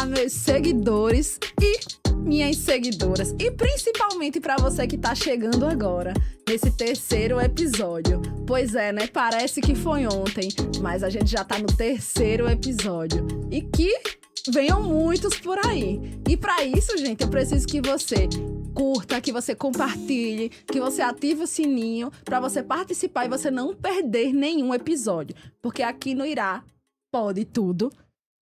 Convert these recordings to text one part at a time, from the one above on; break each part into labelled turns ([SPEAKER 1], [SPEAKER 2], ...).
[SPEAKER 1] Olá, meus seguidores e minhas seguidoras. E principalmente para você que tá chegando agora, nesse terceiro episódio. Pois é, né? Parece que foi ontem, mas a gente já tá no terceiro episódio. E que venham muitos por aí. E para isso, gente, eu preciso que você curta, que você compartilhe, que você ative o sininho para você participar e você não perder nenhum episódio. Porque aqui no Irá Pode Tudo,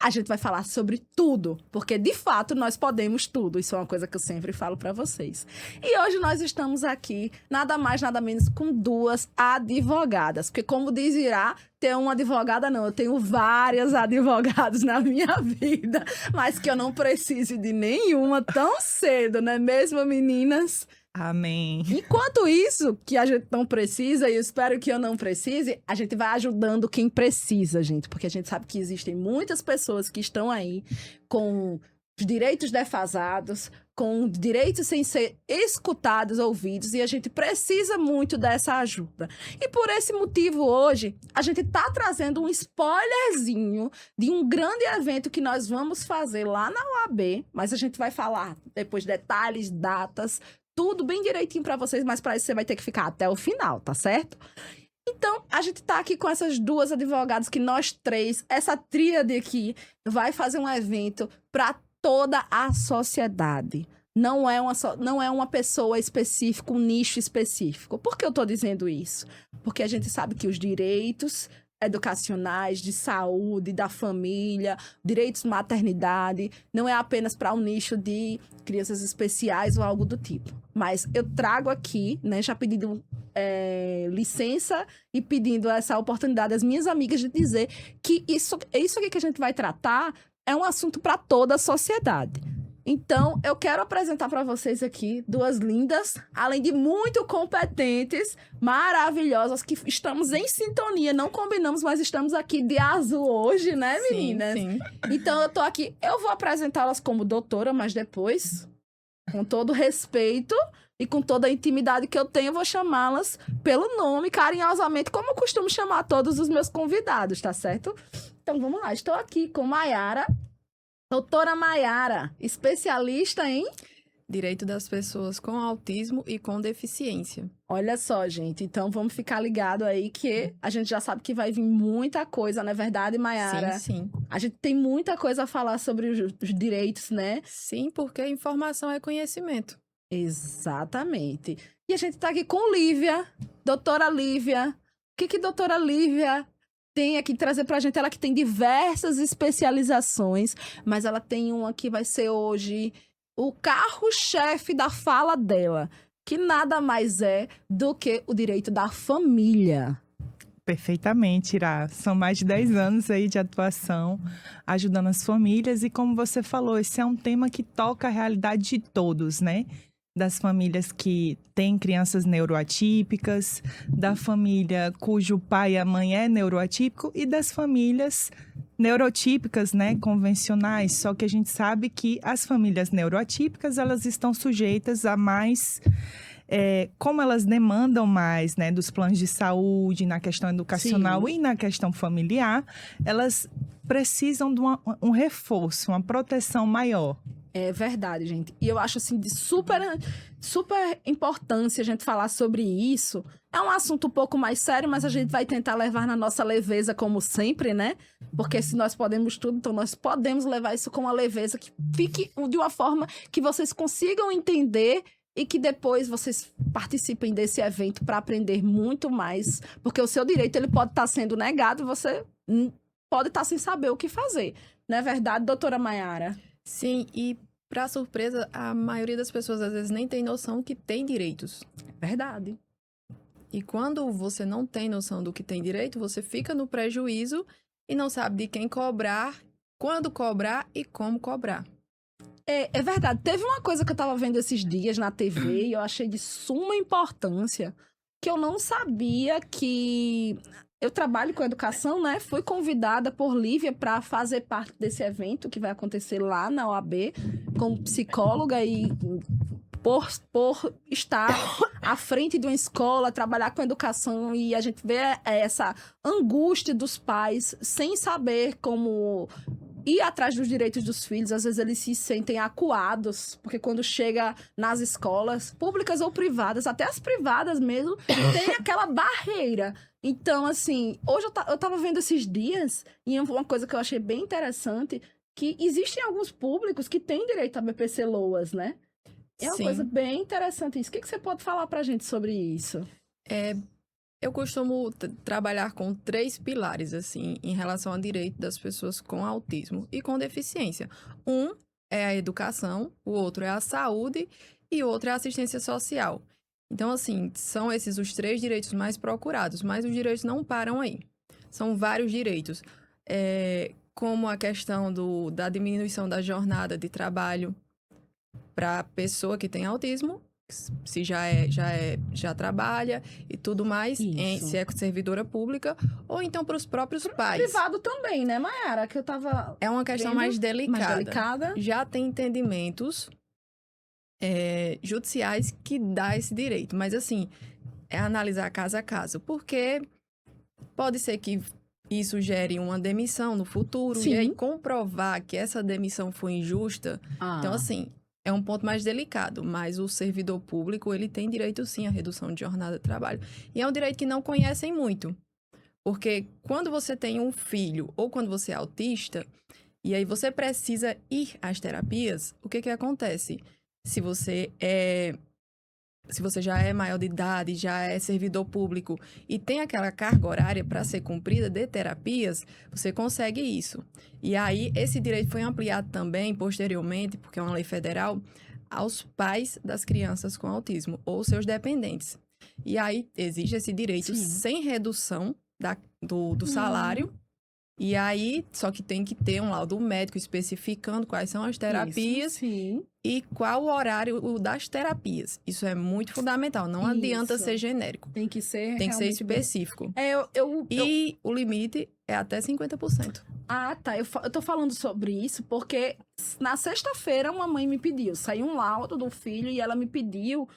[SPEAKER 1] a gente vai falar sobre tudo, porque de fato nós podemos tudo. Isso é uma coisa que eu sempre falo para vocês. E hoje nós estamos aqui, nada mais, nada menos, com duas advogadas. Porque como diz Irá, ter uma advogada não, eu tenho várias advogadas na minha vida, mas que eu não preciso de nenhuma tão cedo, não é mesmo, meninas?
[SPEAKER 2] Amém.
[SPEAKER 1] Enquanto isso, que a gente não precisa, e eu espero que eu não precise, a gente vai ajudando quem precisa, gente. Porque a gente sabe que existem muitas pessoas que estão aí com os direitos defasados, com direitos sem ser escutados, ouvidos, e a gente precisa muito dessa ajuda. E por esse motivo, hoje, a gente tá trazendo um spoilerzinho de um grande evento que nós vamos fazer lá na UAB, mas a gente vai falar depois detalhes, datas, tudo bem direitinho pra vocês, mas pra isso você vai ter que ficar até o final, tá certo? Então, a gente tá aqui com essas duas advogadas que nós três, essa tríade aqui, vai fazer um evento pra toda a sociedade. Não é uma pessoa específica, um nicho específico. Por que eu tô dizendo isso? Porque a gente sabe que os direitos educacionais, de saúde, da família, direitos de maternidade, não é apenas para um nicho de crianças especiais ou algo do tipo. Mas eu trago aqui, né, já pedindo licença e pedindo essa oportunidade às minhas amigas de dizer que isso aqui que a gente vai tratar é um assunto para toda a sociedade. Então, eu quero apresentar para vocês aqui duas lindas, além de muito competentes, maravilhosas, que estamos em sintonia. Não combinamos, mas estamos aqui de azul hoje, né, meninas?
[SPEAKER 2] Sim, sim.
[SPEAKER 1] Então, eu tô aqui. Eu vou apresentá-las como doutora, mas depois, com todo respeito e com toda a intimidade que eu tenho, eu vou chamá-las pelo nome, carinhosamente, como eu costumo chamar todos os meus convidados, tá certo? Então, vamos lá. Estou aqui com Maiara. Doutora Maiara, especialista em
[SPEAKER 3] direito das pessoas com autismo e com deficiência.
[SPEAKER 1] Olha só, gente, então vamos ficar ligado aí que a gente já sabe que vai vir muita coisa, não é verdade, Maiara?
[SPEAKER 3] Sim, sim.
[SPEAKER 1] A gente tem muita coisa a falar sobre os direitos, né?
[SPEAKER 3] Sim, porque informação é conhecimento.
[SPEAKER 1] Exatamente. E a gente tá aqui com Lívia, doutora Lívia. O que doutora Lívia tem aqui trazer pra gente? Ela que tem diversas especializações, mas ela tem uma que vai ser hoje o carro-chefe da fala dela, que nada mais é do que o direito da família.
[SPEAKER 2] Perfeitamente, Irá. São mais de 10 anos aí de atuação, ajudando as famílias. E como você falou, esse é um tema que toca a realidade de todos, né? Das famílias que têm crianças neuroatípicas, da família cujo pai e a mãe é neuroatípico e das famílias neurotípicas, né, convencionais. Só que a gente sabe que as famílias neuroatípicas, elas estão sujeitas a mais, como elas demandam mais, né, dos planos de saúde, na questão educacional
[SPEAKER 1] Sim.
[SPEAKER 2] e na questão familiar, elas precisam de um reforço, uma proteção maior.
[SPEAKER 1] É verdade, gente. E eu acho, assim, de super importância a gente falar sobre isso. É um assunto um pouco mais sério, mas a gente vai tentar levar na nossa leveza, como sempre, né? Porque se nós podemos tudo, então nós podemos levar isso com uma leveza que fique de uma forma que vocês consigam entender e que depois vocês participem desse evento para aprender muito mais. Porque o seu direito, ele pode estar sendo negado e você pode estar sem saber o que fazer. Não é verdade, doutora Maiara?
[SPEAKER 3] Sim, e para surpresa, a maioria das pessoas às vezes nem tem noção que tem direitos.
[SPEAKER 1] É verdade.
[SPEAKER 3] E quando você não tem noção do que tem direito, você fica no prejuízo e não sabe de quem cobrar, quando cobrar e como cobrar.
[SPEAKER 1] É verdade. Teve uma coisa que eu tava vendo esses dias na TV e eu achei de suma importância, que eu não sabia que... Eu trabalho com educação, né? Fui convidada por Lívia para fazer parte desse evento que vai acontecer lá na OAB, como psicóloga e por estar à frente de uma escola, trabalhar com educação e a gente vê essa angústia dos pais sem saber como ir atrás dos direitos dos filhos, às vezes eles se sentem acuados, porque quando chega nas escolas, públicas ou privadas, até as privadas mesmo, tem aquela barreira. Então, assim, hoje eu tava vendo esses dias, e uma coisa que eu achei bem interessante, que existem alguns públicos que têm direito a BPC Loas, né? É uma
[SPEAKER 3] Sim.
[SPEAKER 1] coisa bem interessante isso. O que você pode falar pra gente sobre isso?
[SPEAKER 3] Eu costumo trabalhar com 3 pilares, assim, em relação ao direito das pessoas com autismo e com deficiência. Um é a educação, o outro é a saúde e o outro é a assistência social. Então, assim, são esses os 3 direitos mais procurados, mas os direitos não param aí. São vários direitos, como a questão da diminuição da jornada de trabalho para a pessoa que tem autismo, se já trabalha e tudo mais,
[SPEAKER 1] Isso.
[SPEAKER 3] se é servidora pública, ou então para os próprios pais.
[SPEAKER 1] Privado também, né, Mayara? Que eu tava
[SPEAKER 3] É uma questão
[SPEAKER 1] vendo,
[SPEAKER 3] mais delicada.
[SPEAKER 1] mais delicada.
[SPEAKER 3] Já tem entendimentos judiciais que dá esse direito, mas assim, é analisar caso a caso, porque pode ser que isso gere uma demissão no futuro,
[SPEAKER 1] Sim.
[SPEAKER 3] e aí comprovar que essa demissão foi injusta. Então, assim, é um ponto mais delicado, mas o servidor público, ele tem direito sim à redução de jornada de trabalho. E é um direito que não conhecem muito. Porque quando você tem um filho ou quando você é autista, e aí você precisa ir às terapias, o que acontece? Se você já é maior de idade, já é servidor público e tem aquela carga horária para ser cumprida de terapias, você consegue isso. E aí, esse direito foi ampliado também, posteriormente, porque é uma lei federal, aos pais das crianças com autismo ou seus dependentes. E aí, existe esse direito sem redução do salário. E aí, só que tem que ter um laudo médico especificando quais são as terapias e qual o horário das terapias. Isso é muito fundamental. Não adianta ser genérico.
[SPEAKER 1] Tem que ser
[SPEAKER 3] Tem que ser específico. E o limite é até 50%.
[SPEAKER 1] Ah, tá. Eu tô falando sobre isso porque na sexta-feira uma mãe me pediu. Saiu um laudo do filho e ela me pediu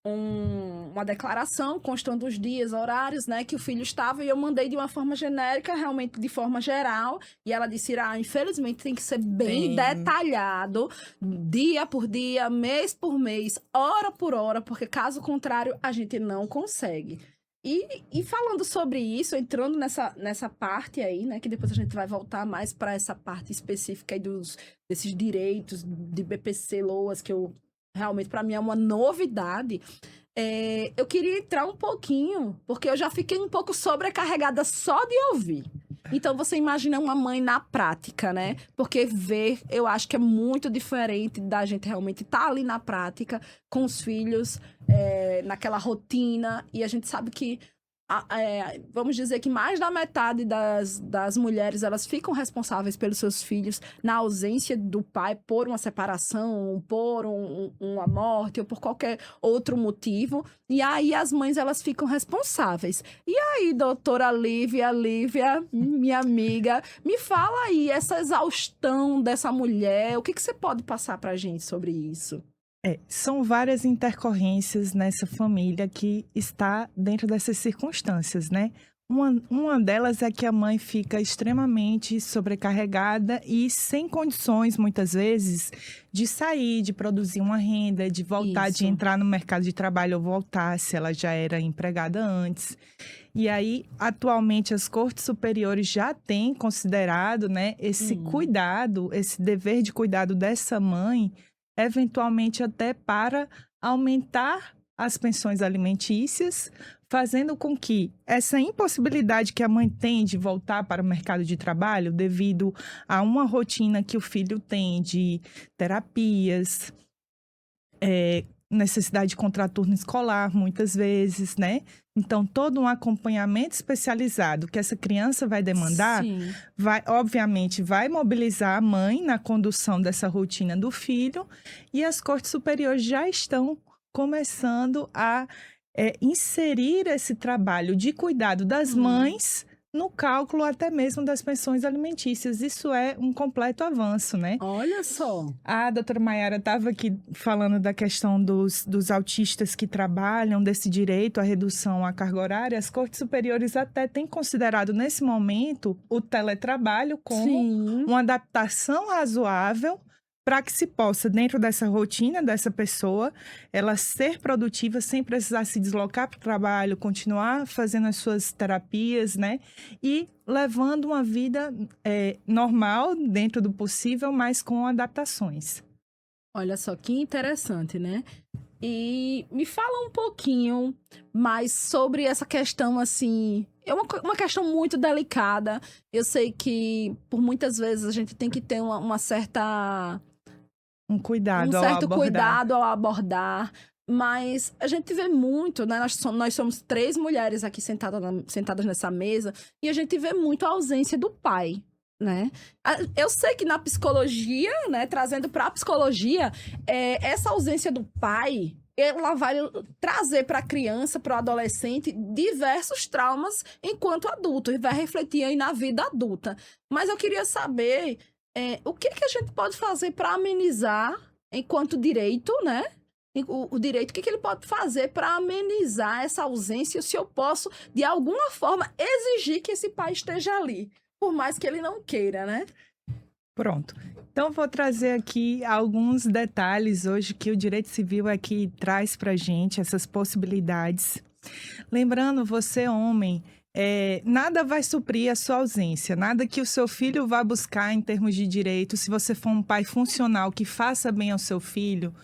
[SPEAKER 1] uma declaração constando os dias, horários, né, que o filho estava, e eu mandei de uma forma genérica, realmente de forma geral, e ela disse, infelizmente tem que ser bem detalhado, dia por dia, mês por mês, hora por hora, porque caso contrário, a gente não consegue. E falando sobre isso, entrando nessa parte aí, né, que depois a gente vai voltar mais para essa parte específica aí desses direitos de BPC Loas, que eu realmente, para mim, é uma novidade. Eu queria entrar um pouquinho, porque eu já fiquei um pouco sobrecarregada só de ouvir. Então, você imagina uma mãe na prática, né? Porque ver, eu acho que é muito diferente da gente realmente estar ali na prática, com os filhos, naquela rotina. E a gente sabe que vamos dizer que mais da metade das mulheres, elas ficam responsáveis pelos seus filhos na ausência do pai por uma separação, por uma morte ou por qualquer outro motivo. E aí as mães, elas ficam responsáveis. E aí, doutora Lívia, minha amiga, me fala aí, essa exaustão dessa mulher, o que você pode passar pra gente sobre isso?
[SPEAKER 2] São várias intercorrências nessa família que está dentro dessas circunstâncias, né? Uma delas é que a mãe fica extremamente sobrecarregada e sem condições, muitas vezes, de sair, de produzir uma renda, de voltar, de entrar no mercado de trabalho ou voltar, se ela já era empregada antes. E aí, atualmente, as cortes superiores já têm considerado, né, esse cuidado, esse dever de cuidado dessa mãe, eventualmente até para aumentar as pensões alimentícias, fazendo com que essa impossibilidade que a mãe tem de voltar para o mercado de trabalho devido a uma rotina que o filho tem de terapias, necessidade de contraturno escolar, muitas vezes, né? Então, todo um acompanhamento especializado que essa criança vai demandar, obviamente, vai mobilizar a mãe na condução dessa rotina do filho, e as cortes superiores já estão começando a inserir esse trabalho de cuidado das mães no cálculo até mesmo das pensões alimentícias. Isso é um completo avanço, né?
[SPEAKER 1] Olha só.
[SPEAKER 2] A doutora Maiara estava aqui falando da questão dos autistas que trabalham, desse direito à redução à carga horária. As cortes superiores até têm considerado, nesse momento, o teletrabalho como uma adaptação razoável para que se possa, dentro dessa rotina dessa pessoa, ela ser produtiva sem precisar se deslocar para o trabalho, continuar fazendo as suas terapias, né? E levando uma vida normal, dentro do possível, mas com adaptações.
[SPEAKER 1] Olha só, que interessante, né? E me fala um pouquinho mais sobre essa questão, assim... É uma questão muito delicada. Eu sei que, por muitas vezes, a gente tem que ter uma certa...
[SPEAKER 2] Um cuidado
[SPEAKER 1] ao abordar. Um certo cuidado ao abordar. Mas a gente vê muito, né? Nós somos 3 mulheres aqui sentadas nessa mesa. E a gente vê muito a ausência do pai, né? Eu sei que na psicologia, né? Trazendo para a psicologia, essa ausência do pai... ela vai trazer para a criança, para o adolescente, diversos traumas enquanto adulto. E vai refletir aí na vida adulta. Mas eu queria saber... o que a gente pode fazer para amenizar, enquanto direito, né? O direito, o que ele pode fazer para amenizar essa ausência? Se eu posso, de alguma forma, exigir que esse pai esteja ali, por mais que ele não queira, né?
[SPEAKER 2] Pronto. Então, vou trazer aqui alguns detalhes hoje que o direito civil aqui traz para a gente, essas possibilidades. Lembrando, você, homem... nada vai suprir a sua ausência, nada que o seu filho vá buscar em termos de direito. Se você for um pai funcional que faça bem ao seu filho,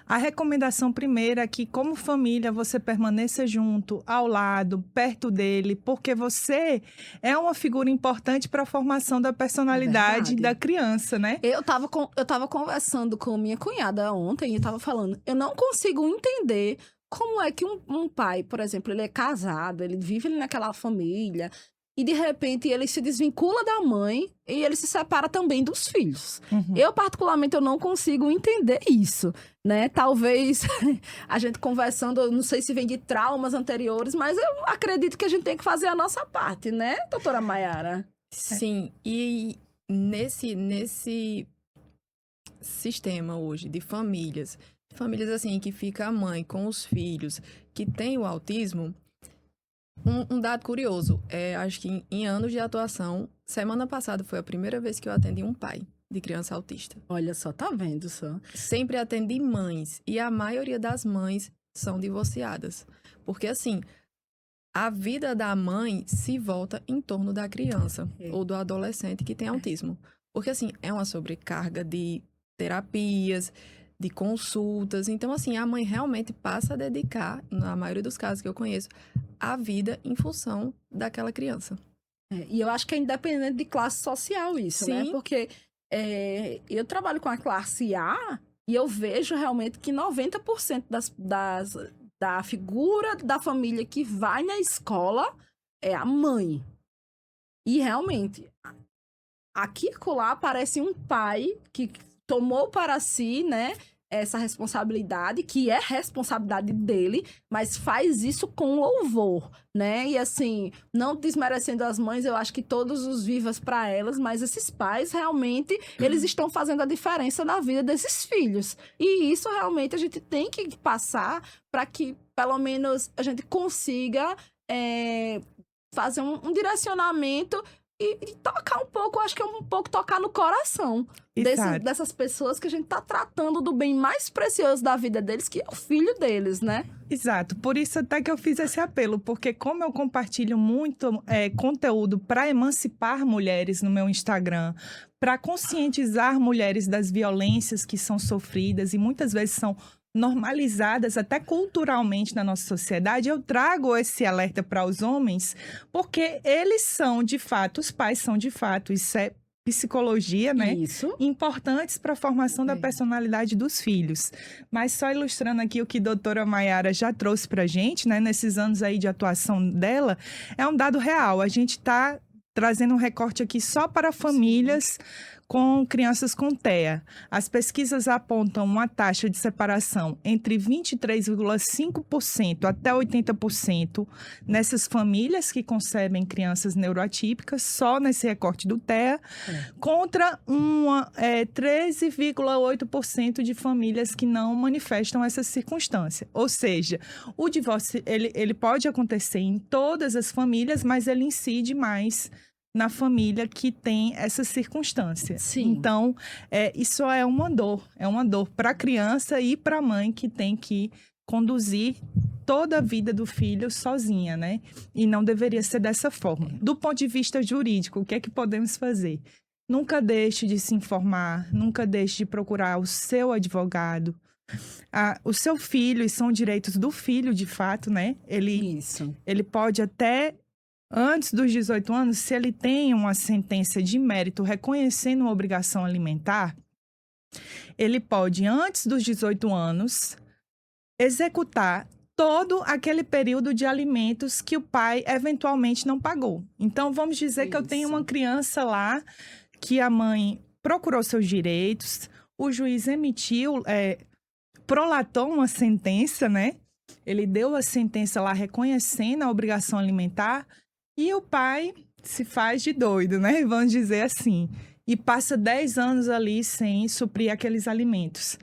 [SPEAKER 2] a recomendação primeira é que, como família, você permaneça junto, ao lado, perto dele, porque você é uma figura importante para a formação da personalidade da criança, né?
[SPEAKER 1] Eu tava conversando com minha cunhada ontem e tava falando, eu não consigo entender como é que um pai, por exemplo, ele é casado, ele vive naquela família e, de repente, ele se desvincula da mãe e ele se separa também dos filhos. Uhum. Eu, particularmente, eu não consigo entender isso, né? Talvez a gente conversando, eu não sei se vem de traumas anteriores, mas eu acredito que a gente tem que fazer a nossa parte, né, doutora Maiara?
[SPEAKER 3] Sim, e nesse sistema hoje de famílias assim, que fica a mãe com os filhos que tem o autismo, um dado curioso, acho que em anos de atuação, semana passada foi a primeira vez que eu atendi um pai de criança autista.
[SPEAKER 1] Olha só, tá vendo só?
[SPEAKER 3] Sempre atendi mães, e a maioria das mães são divorciadas. Porque, assim, a vida da mãe se volta em torno da criança ou do adolescente que tem autismo. Porque, assim, é uma sobrecarga de terapias, de consultas. Então, assim, a mãe realmente passa a dedicar, na maioria dos casos que eu conheço, a vida em função daquela criança.
[SPEAKER 1] E eu acho que é independente de classe social isso,
[SPEAKER 3] Sim.
[SPEAKER 1] né? Porque eu trabalho com a classe A e eu vejo realmente que 90% da figura da família que vai na escola é a mãe. E realmente, aqui e acolá aparece um pai que tomou para si, né, essa responsabilidade, que é responsabilidade dele, mas faz isso com louvor, né? E assim, não desmerecendo as mães, eu acho que todos os vivas para elas, mas esses pais, realmente, eles estão fazendo a diferença na vida desses filhos. E isso, realmente, a gente tem que passar para que, pelo menos, a gente consiga fazer um direcionamento e tocar um pouco, acho que é um pouco tocar no coração dessas pessoas que a gente tá tratando do bem mais precioso da vida deles, que é o filho deles, né?
[SPEAKER 2] Exato, por isso até que eu fiz esse apelo, porque como eu compartilho muito conteúdo para emancipar mulheres no meu Instagram, para conscientizar mulheres das violências que são sofridas e muitas vezes são normalizadas até culturalmente na nossa sociedade, eu trago esse alerta para os homens, porque eles são, de fato, os pais são, de fato, isso é psicologia, né?
[SPEAKER 1] Isso.
[SPEAKER 2] Importantes para a formação da personalidade dos filhos. Mas só ilustrando aqui o que a doutora Maiara já trouxe para a gente, né? Nesses anos aí de atuação dela, é um dado real. A gente está trazendo um recorte aqui só para famílias com crianças com TEA. As pesquisas apontam uma taxa de separação entre 23,5% até 80% nessas famílias que concebem crianças neuroatípicas, só nesse recorte do TEA, contra 13,8% de famílias que não manifestam essa circunstância. Ou seja, o divórcio ele pode acontecer em todas as famílias, mas ele incide mais na família que tem essa circunstância.
[SPEAKER 1] Sim.
[SPEAKER 2] Então, isso é uma dor para a criança e para a mãe que tem que conduzir toda a vida do filho sozinha, né? E não deveria ser dessa forma. Do ponto de vista jurídico, o que é que podemos fazer? Nunca deixe de se informar, nunca deixe de procurar o seu advogado. O seu filho, e são direitos do filho, de fato, né? Ele pode até, antes dos 18 anos, se ele tem uma sentença de mérito reconhecendo uma obrigação alimentar, ele pode, antes dos 18 anos, executar todo aquele período de alimentos que o pai eventualmente não pagou. Então, vamos dizer que eu tenho uma criança lá que a mãe procurou seus direitos, o juiz emitiu, prolatou uma sentença, né? Ele deu a sentença lá reconhecendo a obrigação alimentar e o pai se faz de doido, né? Vamos dizer assim. E passa 10 anos ali sem suprir aqueles alimentos.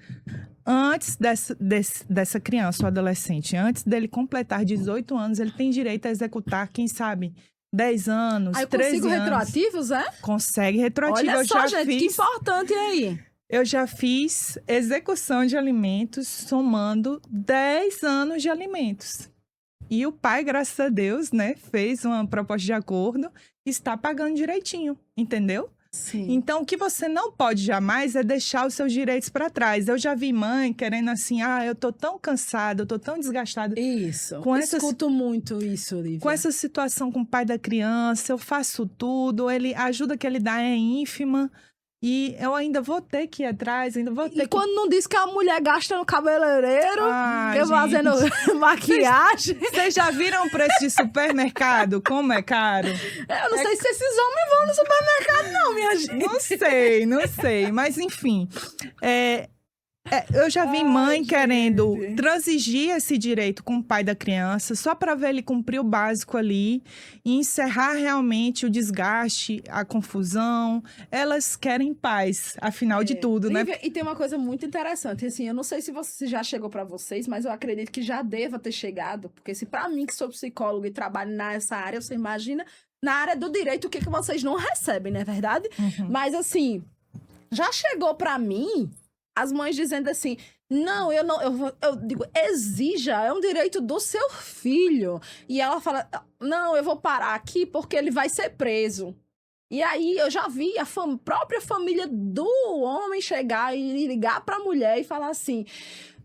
[SPEAKER 2] Antes dessa criança ou adolescente, antes dele completar 18 anos, ele tem direito a executar, quem sabe, 10 anos, 13 anos. Aí eu consigo
[SPEAKER 1] retroativos, é?
[SPEAKER 2] Consegue retroativo.
[SPEAKER 1] Olha só, gente, que importante aí.
[SPEAKER 2] Eu já fiz execução de alimentos somando 10 anos de alimentos. E o pai, graças a Deus, né, fez uma proposta de acordo e está pagando direitinho, entendeu?
[SPEAKER 1] Sim.
[SPEAKER 2] Então, o que você não pode jamais é deixar os seus direitos para trás. Eu já vi mãe querendo assim, eu tô tão cansada, eu tô tão desgastada.
[SPEAKER 1] Isso, escuto muito isso, Lívia.
[SPEAKER 2] Com essa situação com o pai da criança, eu faço tudo, a ajuda que ele dá é ínfima. E eu ainda vou ter que ir atrás,
[SPEAKER 1] quando não diz que a mulher gasta no cabeleireiro, fazendo maquiagem.
[SPEAKER 2] Vocês já viram o preço de supermercado? Como é caro?
[SPEAKER 1] Eu não sei se esses homens vão no supermercado não, minha gente.
[SPEAKER 2] Não sei. Mas, enfim, eu já vi mãe querendo transigir esse direito com o pai da criança só para ver ele cumprir o básico ali e encerrar realmente o desgaste, a confusão. Elas querem paz, afinal de tudo,
[SPEAKER 1] Lívia,
[SPEAKER 2] né?
[SPEAKER 1] E tem uma coisa muito interessante, assim, eu não sei se já chegou para vocês, mas eu acredito que já deva ter chegado, porque se para mim que sou psicóloga e trabalho nessa área, você imagina na área do direito o que vocês não recebem, não é verdade?
[SPEAKER 2] Uhum.
[SPEAKER 1] Mas assim, já chegou para mim as mães dizendo assim, não, eu digo, exija, é um direito do seu filho. E ela fala, não, eu vou parar aqui porque ele vai ser preso. E aí eu já vi a própria família do homem chegar e ligar para a mulher e falar assim,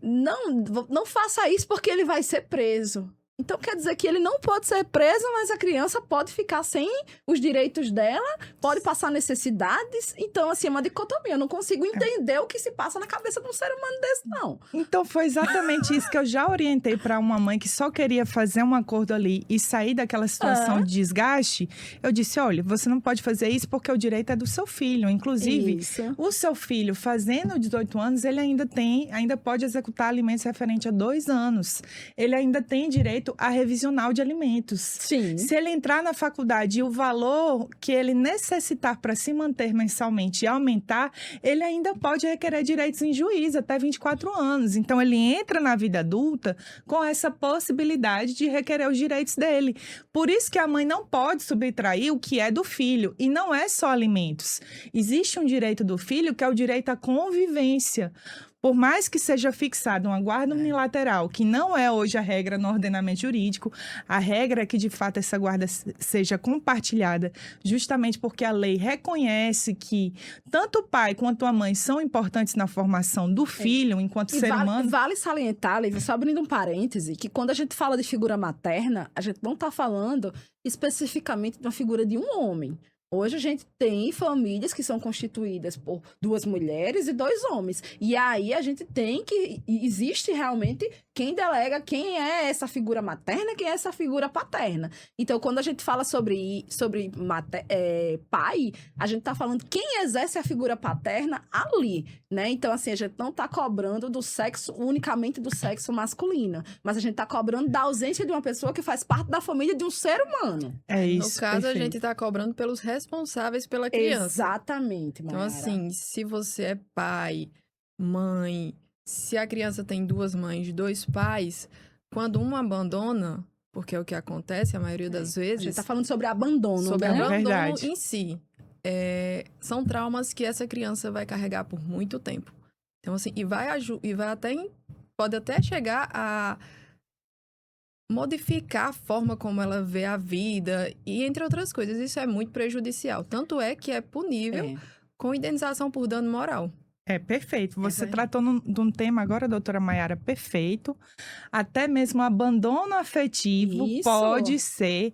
[SPEAKER 1] não faça isso porque ele vai ser preso. Então, quer dizer que ele não pode ser preso, mas a criança pode ficar sem os direitos dela, pode passar necessidades. Então, assim, é uma dicotomia. Eu não consigo entender o que se passa na cabeça de um ser humano desse, não.
[SPEAKER 2] Então, foi exatamente isso que eu já orientei para uma mãe que só queria fazer um acordo ali e sair daquela situação de desgaste. Eu disse, olha, você não pode fazer isso porque o direito é do seu filho. Inclusive, o seu filho, fazendo 18 anos, ele ainda pode executar alimentos referente a 2 anos. Ele ainda tem direito a revisional de alimentos.
[SPEAKER 1] Sim.
[SPEAKER 2] Se ele entrar na faculdade e o valor que ele necessitar para se manter mensalmente aumentar, ele ainda pode requerer direitos em juízo até 24 anos. Então, ele entra na vida adulta com essa possibilidade de requerer os direitos dele. Por isso que a mãe não pode subtrair o que é do filho. E não é só alimentos. Existe um direito do filho que é o direito à convivência. Por mais que seja fixada uma guarda unilateral, que não é hoje a regra no ordenamento jurídico, a regra é que, de fato, essa guarda seja compartilhada, justamente porque a lei reconhece que tanto o pai quanto a mãe são importantes na formação do filho, enquanto ser humano.
[SPEAKER 1] Vale salientar, Lívia, só abrindo um parêntese, que quando a gente fala de figura materna, a gente não está falando especificamente de uma figura de um homem. Hoje a gente tem famílias que são constituídas por 2 mulheres e 2 homens. E aí a gente tem que... Existe realmente quem delega quem é essa figura materna e quem é essa figura paterna. Então, quando a gente fala sobre pai, a gente tá falando quem exerce a figura paterna ali, né? Então, assim, a gente não tá cobrando do sexo, unicamente do sexo masculino. Mas a gente tá cobrando da ausência de uma pessoa que faz parte da família de um ser humano.
[SPEAKER 2] É isso.
[SPEAKER 3] No caso,
[SPEAKER 2] perfeito.
[SPEAKER 3] a gente tá cobrando pelos responsáveis pela criança.
[SPEAKER 1] Exatamente, Mayara.
[SPEAKER 3] Então, assim, se você é pai, mãe, se a criança tem 2 mães, 2 pais, quando um abandona, porque é o que acontece a maioria das
[SPEAKER 1] A
[SPEAKER 3] vezes,
[SPEAKER 1] gente tá falando sobre abandono,
[SPEAKER 3] sobre
[SPEAKER 1] né?
[SPEAKER 3] abandono
[SPEAKER 2] Verdade.
[SPEAKER 3] em si, são traumas que essa criança vai carregar por muito tempo. Então, assim, pode até chegar a modificar a forma como ela vê a vida e, entre outras coisas, isso é muito prejudicial. Tanto é que é punível com indenização por dano moral.
[SPEAKER 2] É perfeito. Você
[SPEAKER 1] verdade.
[SPEAKER 2] tratou de um tema agora, doutora Mayara, perfeito. Até mesmo abandono afetivo
[SPEAKER 1] Isso.
[SPEAKER 2] pode ser,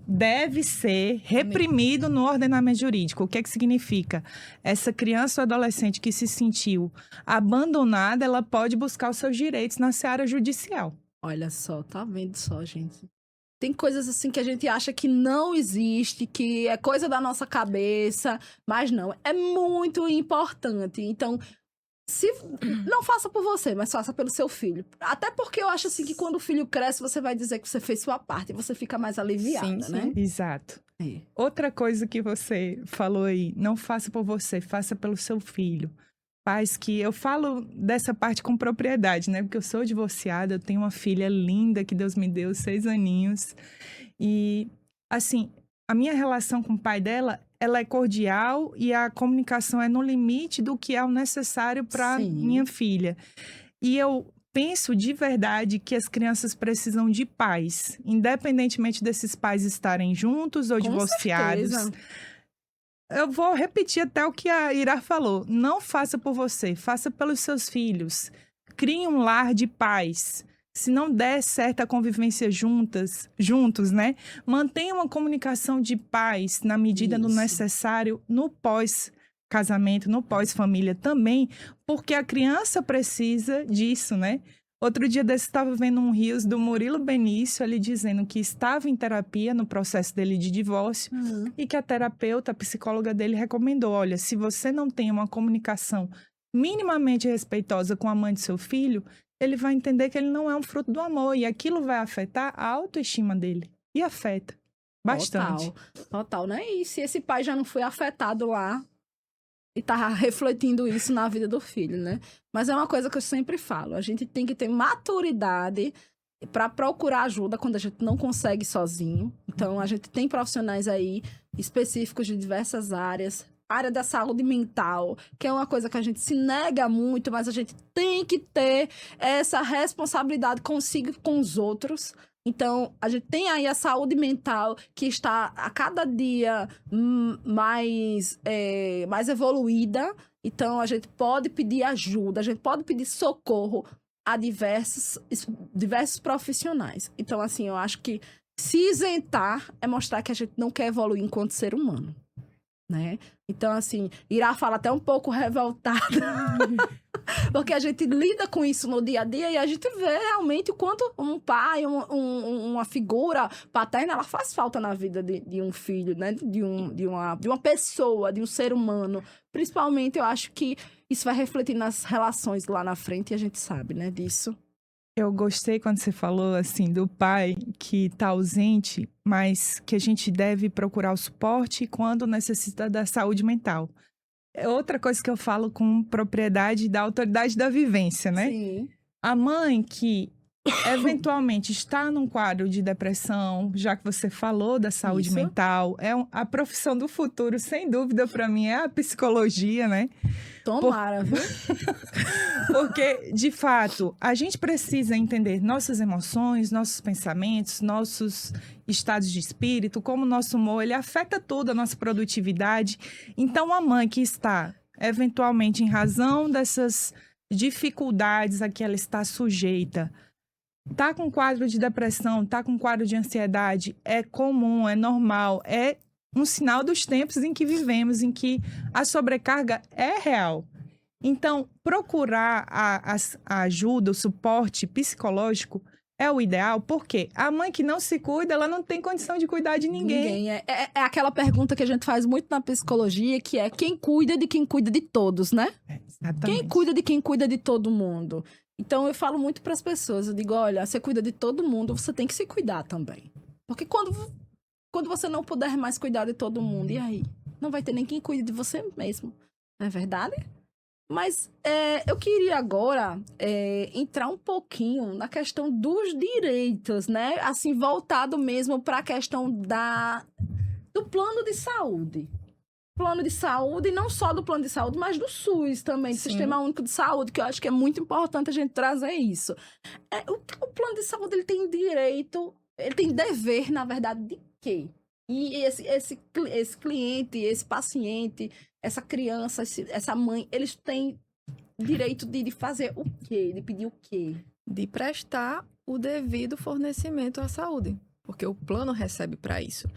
[SPEAKER 2] deve ser reprimido no ordenamento jurídico. O que é que significa? Essa criança ou adolescente que se sentiu abandonada, ela pode buscar os seus direitos na seara judicial.
[SPEAKER 1] Olha só, tá vendo só, gente? Tem coisas assim que a gente acha que não existe, que é coisa da nossa cabeça, mas não, é muito importante. Então, não faça por você, mas faça pelo seu filho. Até porque eu acho assim que quando o filho cresce, você vai dizer que você fez sua parte e você fica mais aliviada,
[SPEAKER 3] Sim, sim.
[SPEAKER 1] né?
[SPEAKER 2] Exato.
[SPEAKER 1] É.
[SPEAKER 2] Outra coisa que você falou aí, não faça por você, faça pelo seu filho. Pais que eu falo dessa parte com propriedade, né? Porque eu sou divorciada, eu tenho uma filha linda que Deus me deu, 6 aninhos. E, assim, a minha relação com o pai dela, ela é cordial e a comunicação é no limite do que é o necessário para
[SPEAKER 1] Sim.
[SPEAKER 2] minha filha. E eu penso de verdade que as crianças precisam de pais, independentemente desses pais estarem juntos ou
[SPEAKER 1] Com
[SPEAKER 2] divorciados.
[SPEAKER 1] certeza.
[SPEAKER 2] Eu vou repetir até o que a Ira falou. Não faça por você, faça pelos seus filhos. Crie um lar de paz. Se não der certa convivência juntos, né? Mantenha uma comunicação de paz na medida do
[SPEAKER 1] Isso.
[SPEAKER 2] necessário no pós-casamento, no pós-família também, porque a criança precisa disso, né? Outro dia desse estava vendo um reels do Murilo Benício ali dizendo que estava em terapia no processo dele de divórcio e que a terapeuta, a psicóloga dele recomendou, olha, se você não tem uma comunicação minimamente respeitosa com a mãe do seu filho, ele vai entender que ele não é um fruto do amor e aquilo vai afetar a autoestima dele. E afeta bastante.
[SPEAKER 1] Total, né? E se esse pai já não foi afetado lá e tá refletindo isso na vida do filho, né? Mas é uma coisa que eu sempre falo, a gente tem que ter maturidade para procurar ajuda quando a gente não consegue sozinho. Então, a gente tem profissionais aí específicos de diversas áreas, área da saúde mental, que é uma coisa que a gente se nega muito, mas a gente tem que ter essa responsabilidade consigo e com os outros. Então, a gente tem aí a saúde mental que está a cada dia mais evoluída. Então, a gente pode pedir ajuda, a gente pode pedir socorro a diversos profissionais. Então, assim, eu acho que se isentar é mostrar que a gente não quer evoluir enquanto ser humano, né? Então, assim, Ira fala até um pouco revoltada, porque a gente lida com isso no dia a dia e a gente vê realmente o quanto um pai, uma figura paterna, ela faz falta na vida de um filho, né? De uma pessoa, de um ser humano. Principalmente, eu acho que isso vai refletir nas relações lá na frente e a gente sabe, né, disso.
[SPEAKER 2] Eu gostei quando você falou, assim, do pai que está ausente, mas que a gente deve procurar o suporte quando necessita da saúde mental. É outra coisa que eu falo com propriedade da autoridade da vivência, né?
[SPEAKER 1] Sim.
[SPEAKER 2] A mãe que eventualmente está num quadro de depressão, já que você falou da saúde
[SPEAKER 1] Isso.
[SPEAKER 2] mental, a profissão do futuro, sem dúvida, para mim, é a psicologia, né?
[SPEAKER 1] Tomara, viu?
[SPEAKER 2] Porque, de fato, a gente precisa entender nossas emoções, nossos pensamentos, nossos estados de espírito, como o nosso humor, ele afeta toda a nossa produtividade. Então, a mãe que está, eventualmente, em razão dessas dificuldades a que ela está sujeita, tá com quadro de depressão, tá com quadro de ansiedade, é comum, é normal, é um sinal dos tempos em que vivemos, em que a sobrecarga é real. Então, procurar a ajuda, o suporte psicológico é o ideal, porque a mãe que não se cuida, ela não tem condição de cuidar de ninguém.
[SPEAKER 1] É aquela pergunta que a gente faz muito na psicologia, que é quem cuida de quem cuida de todos, né?
[SPEAKER 2] Exatamente.
[SPEAKER 1] Quem cuida de quem cuida de todo mundo. Então, eu falo muito para as pessoas, eu digo, olha, você cuida de todo mundo, você tem que se cuidar também. Porque quando você não puder mais cuidar de todo mundo, e aí? Não vai ter nem quem cuide de você mesmo. Não é verdade? Mas eu queria agora entrar um pouquinho na questão dos direitos, né? Assim, voltado mesmo para a questão do plano de saúde. Plano de saúde, e não só do plano de saúde, mas do SUS também, do
[SPEAKER 3] Sim.
[SPEAKER 1] Sistema Único de Saúde, que eu acho que é muito importante a gente trazer isso. O plano de saúde, ele tem direito, ele tem dever, na verdade, de quê? E esse cliente, esse paciente, essa criança, essa mãe, eles têm direito de fazer o quê? De pedir o quê?
[SPEAKER 3] De prestar o devido fornecimento à saúde, porque o plano recebe para isso.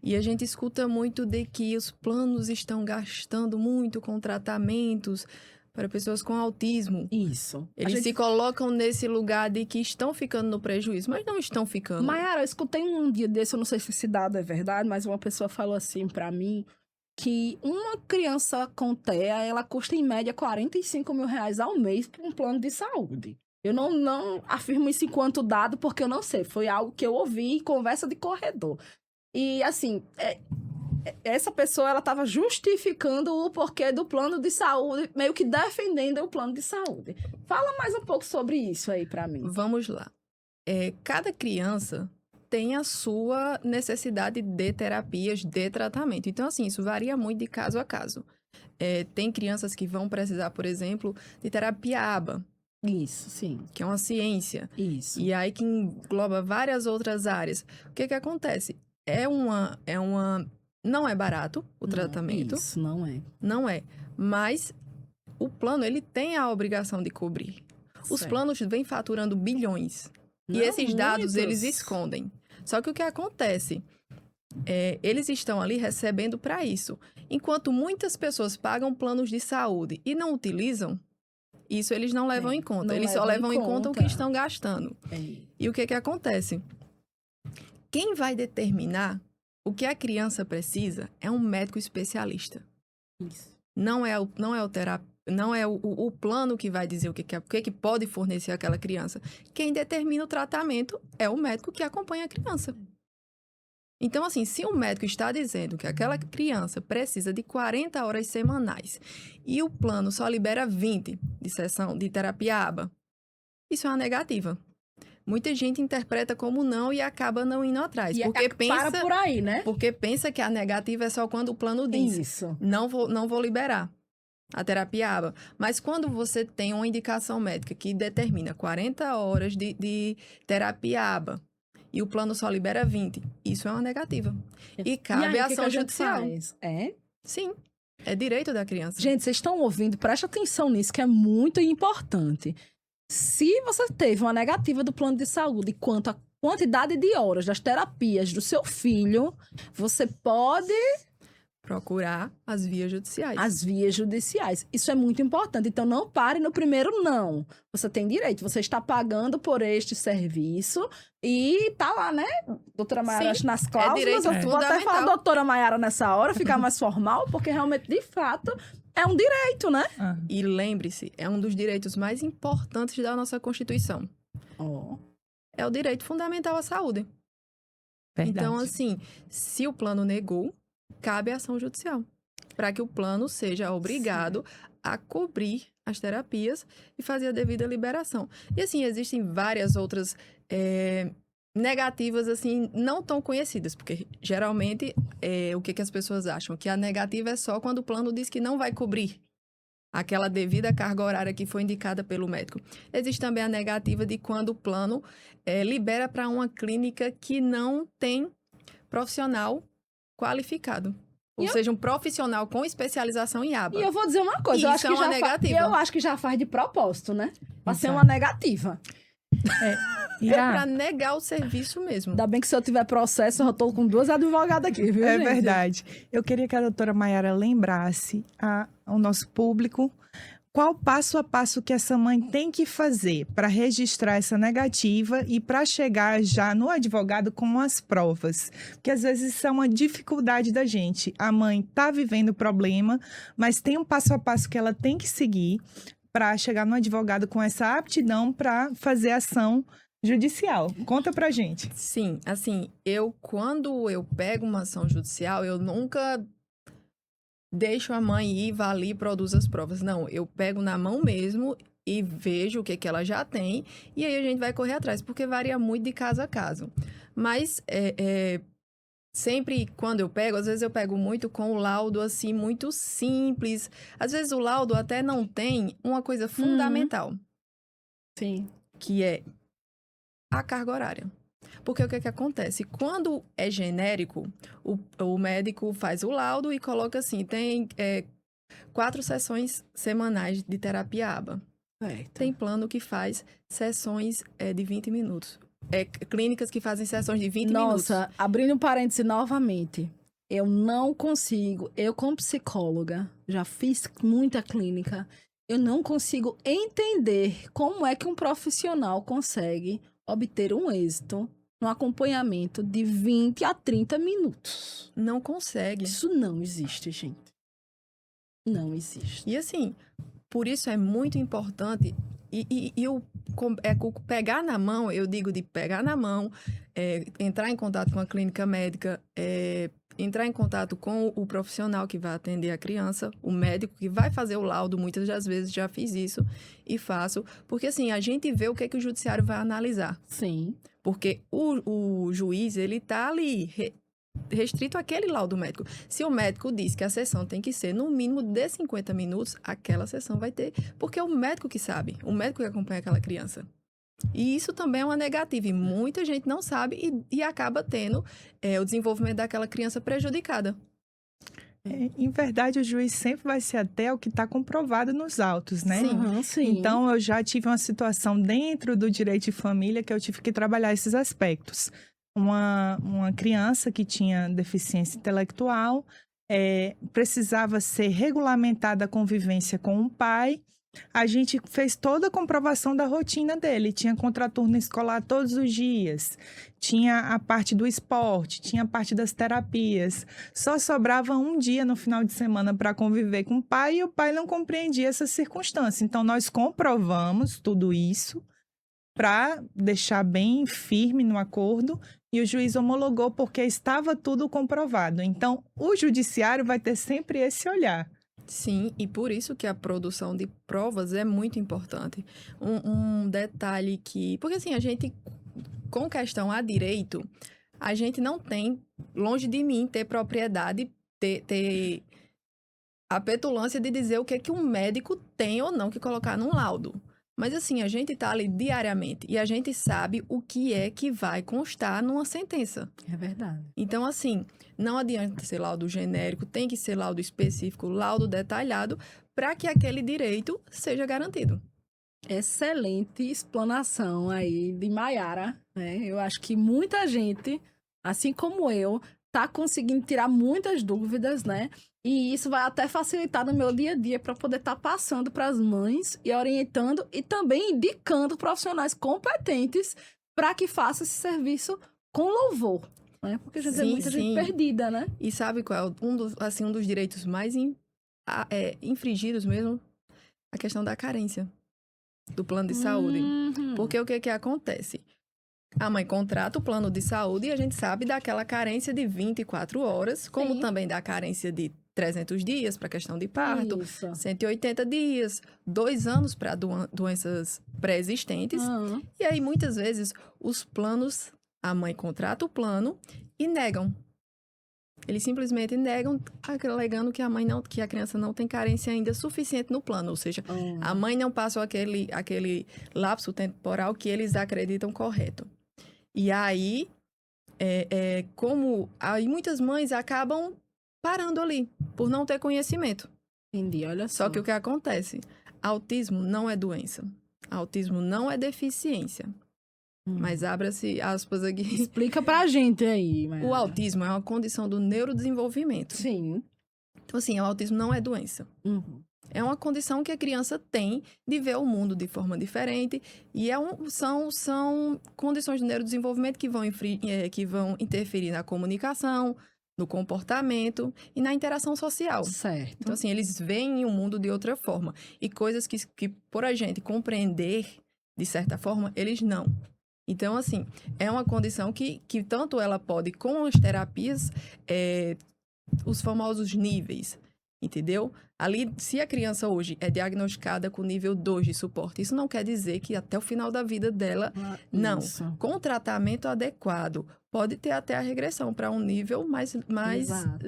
[SPEAKER 3] E a gente escuta muito de que os planos estão gastando muito com tratamentos para pessoas com autismo.
[SPEAKER 1] Isso.
[SPEAKER 3] Eles se colocam nesse lugar de que estão ficando no prejuízo, mas não estão ficando.
[SPEAKER 1] Maiara, eu escutei um dia desse, eu não sei se esse dado é verdade, mas uma pessoa falou assim pra mim, que uma criança com TEA, ela custa em média R$45 mil ao mês para um plano de saúde. Eu não afirmo isso enquanto dado, porque eu não sei. Foi algo que eu ouvi em conversa de corredor. E, assim, essa pessoa, ela estava justificando o porquê do plano de saúde, meio que defendendo o plano de saúde. Fala mais um pouco sobre isso aí para mim.
[SPEAKER 3] Vamos lá. Cada criança tem a sua necessidade de terapias, de tratamento. Então, assim, isso varia muito de caso a caso. Tem crianças que vão precisar, por exemplo, de terapia ABA.
[SPEAKER 1] Isso, sim.
[SPEAKER 3] Que é uma ciência.
[SPEAKER 1] Isso.
[SPEAKER 3] E aí que engloba várias outras áreas. O que acontece? Não é barato o tratamento.
[SPEAKER 1] Isso, não é.
[SPEAKER 3] Não é. Mas o plano, ele tem a obrigação de cobrir. Os
[SPEAKER 1] Certo.
[SPEAKER 3] planos vêm faturando bilhões.
[SPEAKER 1] Não,
[SPEAKER 3] E esses dados,
[SPEAKER 1] muitos.
[SPEAKER 3] eles escondem. Só que o que acontece? Eles estão ali recebendo para isso. Enquanto muitas pessoas pagam planos de saúde e não utilizam, isso eles não levam em conta.
[SPEAKER 1] não
[SPEAKER 3] Eles só levam em conta o que
[SPEAKER 1] conta.
[SPEAKER 3] estão gastando.
[SPEAKER 1] É.
[SPEAKER 3] E o que acontece? Quem vai determinar o que a criança precisa é um médico especialista.
[SPEAKER 1] Isso.
[SPEAKER 3] Não é o plano que vai dizer o que pode fornecer aquela criança. Quem determina o tratamento é o médico que acompanha a criança. Então, assim, se o médico está dizendo que aquela criança precisa de 40 horas semanais e o plano só libera 20 de sessão de terapia ABA, isso é uma negativa. Muita gente interpreta como não e acaba não indo atrás. Porque
[SPEAKER 1] para por aí, né?
[SPEAKER 3] Porque pensa que a negativa é só quando o plano diz.
[SPEAKER 1] Isso.
[SPEAKER 3] Não vou liberar a terapia ABA. Mas quando você tem uma indicação médica que determina 40 horas de terapia ABA e o plano só libera 20, isso é uma negativa. E cabe a ação judicial. Sim, é direito da criança.
[SPEAKER 1] Gente, vocês estão ouvindo? Preste atenção nisso, que é muito importante. Se você teve uma negativa do plano de saúde quanto à quantidade de horas das terapias do seu filho, você pode
[SPEAKER 3] procurar as vias judiciais.
[SPEAKER 1] As vias judiciais. Isso é muito importante. Então, não pare no primeiro não. Você tem direito. Você está pagando por este serviço e tá lá, né? Doutora Maiara, acho nas cláusulas. Eu vou até falar doutora Maiara nessa hora, ficar mais formal, porque realmente, de fato, é um direito, né?
[SPEAKER 3] E lembre-se, é um dos direitos mais importantes da nossa Constituição. É o direito fundamental à saúde.
[SPEAKER 2] Verdade.
[SPEAKER 3] Então, assim, se o plano negou, cabe a ação judicial, para que o plano seja obrigado a cobrir as terapias e fazer a devida liberação. E, assim, existem várias outras negativas, assim, não tão conhecidas, porque, geralmente, o que as pessoas acham? Que a negativa é só quando o plano diz que não vai cobrir aquela devida carga horária que foi indicada pelo médico. Existe também a negativa de quando o plano libera para uma clínica que não tem profissional qualificado. Ou seja, um profissional com especialização em ABA.
[SPEAKER 1] E eu vou dizer uma coisa, eu acho que
[SPEAKER 3] negativa.
[SPEAKER 1] Eu acho que já faz de propósito, né? Pra ser uma negativa.
[SPEAKER 3] É
[SPEAKER 2] Ira,
[SPEAKER 3] para negar o serviço mesmo.
[SPEAKER 1] Ainda bem que se eu tiver processo, eu já tô com 2 advogadas aqui, viu,
[SPEAKER 2] é
[SPEAKER 1] gente?
[SPEAKER 2] verdade. Eu queria que a doutora Maiara lembrasse ao nosso público qual passo a passo que essa mãe tem que fazer para registrar essa negativa e para chegar já no advogado com as provas. Porque às vezes isso é uma dificuldade da gente. A mãe está vivendo o problema, mas tem um passo a passo que ela tem que seguir para chegar no advogado com essa aptidão para fazer ação judicial. Conta pra gente.
[SPEAKER 3] Sim, assim, quando eu pego uma ação judicial, eu nunca deixo a mãe ir, vá ali e produz as provas. Não, eu pego na mão mesmo e vejo o que ela já tem, e aí a gente vai correr atrás, porque varia muito de caso a caso. Mas, sempre quando eu pego, às vezes eu pego muito com o laudo, assim, muito simples. Às vezes o laudo até não tem uma coisa fundamental,
[SPEAKER 1] Sim.
[SPEAKER 3] que é a carga horária. Porque o que acontece? Quando é genérico, o médico faz o laudo e coloca assim, tem 4 sessões semanais de terapia ABA.
[SPEAKER 1] Certo.
[SPEAKER 3] Tem plano que faz sessões de 20 minutos. Clínicas que fazem sessões de 20 minutos.
[SPEAKER 1] Nossa, abrindo um parêntese novamente, eu não consigo, eu como psicóloga, já fiz muita clínica, eu não consigo entender como é que um profissional consegue obter um êxito no acompanhamento de 20 a 30 minutos.
[SPEAKER 3] Não consegue.
[SPEAKER 1] Isso não existe, gente. Não existe.
[SPEAKER 3] E assim, por isso é muito importante, pegar na mão, eu digo de pegar na mão, entrar em contato com a clínica médica, entrar em contato com o profissional que vai atender a criança, o médico que vai fazer o laudo, muitas das vezes já fiz isso e faço, porque assim, a gente vê o que o judiciário vai analisar.
[SPEAKER 1] Sim.
[SPEAKER 3] Porque o juiz, ele tá ali restrito àquele laudo médico. Se o médico diz que a sessão tem que ser no mínimo de 50 minutos, aquela sessão vai ter, porque é o médico que sabe, o médico que acompanha aquela criança. E isso também é uma negativa, e muita gente não sabe e acaba tendo o desenvolvimento daquela criança prejudicada.
[SPEAKER 2] Em verdade, o juiz sempre vai se ater ao que está comprovado nos autos, né?
[SPEAKER 3] Sim.
[SPEAKER 1] Uhum, sim.
[SPEAKER 2] Então, eu já tive uma situação dentro do direito de família que eu tive que trabalhar esses aspectos. Uma criança que tinha deficiência intelectual precisava ser regulamentada a convivência com o pai. A gente fez toda a comprovação da rotina dele. Tinha contraturno escolar todos os dias. Tinha a parte do esporte, tinha a parte das terapias. Só sobrava um dia no final de semana para conviver com o pai e o pai não compreendia essa circunstância. Então, nós comprovamos tudo isso para deixar bem firme no acordo e o juiz homologou porque estava tudo comprovado. Então, o judiciário vai ter sempre esse olhar.
[SPEAKER 3] Sim, e por isso que a produção de provas é muito importante. Um detalhe que... Porque assim, a gente, com questão a direito, a gente não tem, longe de mim, ter propriedade, ter a petulância de dizer o que um médico tem ou não que colocar num laudo. Mas assim, a gente tá ali diariamente e a gente sabe o que é que vai constar numa sentença.
[SPEAKER 1] É verdade.
[SPEAKER 3] Então, assim, não adianta ser laudo genérico, tem que ser laudo específico, laudo detalhado, para que aquele direito seja garantido.
[SPEAKER 1] Excelente explanação aí de Maiara, né? Eu acho que muita gente, assim como eu, tá conseguindo tirar muitas dúvidas, né? E isso vai até facilitar no meu dia a dia para poder estar passando para as mães e orientando e também indicando profissionais competentes para que faça esse serviço com louvor, né? Porque já tem muita gente perdida, né?
[SPEAKER 3] E sabe qual é um dos direitos mais infringidos mesmo? A questão da carência do plano de saúde. Porque o que acontece? A mãe contrata o plano de saúde e a gente sabe daquela carência de 24 horas, como também da carência de 300 dias para questão de parto,
[SPEAKER 1] Isso.
[SPEAKER 3] 180 dias, 2 anos para doenças pré-existentes. E aí, muitas vezes, os planos, a mãe contrata o plano e negam. Eles simplesmente negam, alegando que a criança não tem carência ainda suficiente no plano. Ou seja, a mãe não passou aquele lapso temporal que eles acreditam correto. E aí, aí muitas mães acabam parando ali, por não ter conhecimento.
[SPEAKER 1] Entendi, olha só.
[SPEAKER 3] Só que o que acontece? Autismo não é doença. Autismo não é deficiência. Mas abra-se aspas aqui.
[SPEAKER 1] Explica pra gente aí.
[SPEAKER 3] O autismo é uma condição do neurodesenvolvimento.
[SPEAKER 1] Sim.
[SPEAKER 3] Então, assim, o autismo não é doença. É uma condição que a criança tem de ver o mundo de forma diferente. E são condições do neurodesenvolvimento que vão interferir na comunicação, no comportamento e na interação social.
[SPEAKER 1] Certo.
[SPEAKER 3] Então, assim, eles veem o mundo de outra forma. E coisas que por a gente compreender, de certa forma, eles não. Então, assim, é uma condição que tanto ela pode, com as terapias, os famosos níveis, entendeu? Ali, se a criança hoje é diagnosticada com nível 2 de suporte, isso não quer dizer que até o final da vida dela, não.
[SPEAKER 1] Isso.
[SPEAKER 3] Com o tratamento adequado, pode ter até a regressão para um nível mais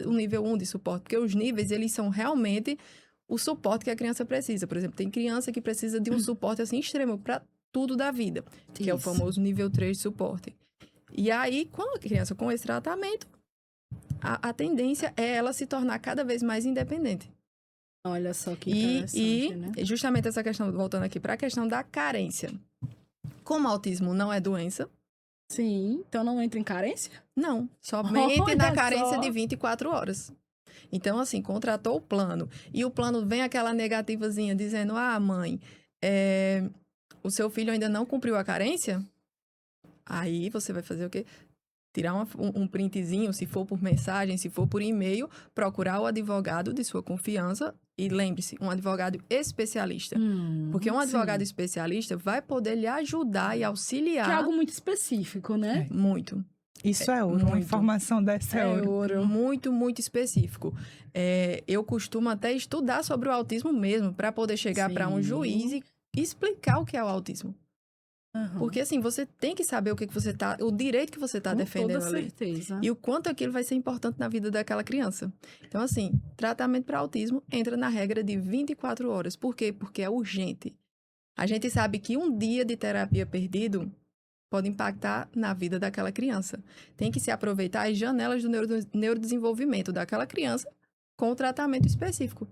[SPEAKER 3] o nível 1 de suporte, porque os níveis, eles são realmente o suporte que a criança precisa. Por exemplo, tem criança que precisa de um suporte assim extremo para tudo da vida, que é o famoso nível 3 de suporte. E aí, quando a criança com esse tratamento, a tendência é ela se tornar cada vez mais independente.
[SPEAKER 1] Olha só que interessante, né?
[SPEAKER 3] E justamente essa questão, voltando aqui para a questão da carência. Como autismo não é doença...
[SPEAKER 1] Sim, então não entra em carência?
[SPEAKER 3] Não, somente
[SPEAKER 1] Olha
[SPEAKER 3] na carência
[SPEAKER 1] só.
[SPEAKER 3] de 24 horas. Então, assim, contratou o plano e o plano vem aquela negativazinha dizendo, mãe, o seu filho ainda não cumpriu a carência? Aí você vai fazer o quê? Tirar um printzinho, se for por mensagem, se for por e-mail, procurar o advogado de sua confiança e lembre-se, um advogado especialista. Porque um advogado especialista vai poder lhe ajudar e auxiliar.
[SPEAKER 1] Que é algo muito específico, né?
[SPEAKER 3] Muito.
[SPEAKER 2] Isso é ouro, uma
[SPEAKER 3] muito.
[SPEAKER 2] informação dessa é ouro.
[SPEAKER 3] Muito, muito específico. Eu costumo até estudar sobre o autismo mesmo, para poder chegar para um juiz e explicar o que é o autismo. Porque, assim, você tem que saber o direito que você está defendendo ali.
[SPEAKER 1] Com toda certeza.
[SPEAKER 3] E o quanto aquilo vai ser importante na vida daquela criança. Então, assim, tratamento para autismo entra na regra de 24 horas. Por quê? Porque é urgente. A gente sabe que um dia de terapia perdido pode impactar na vida daquela criança. Tem que se aproveitar as janelas do neurodesenvolvimento daquela criança com o tratamento específico.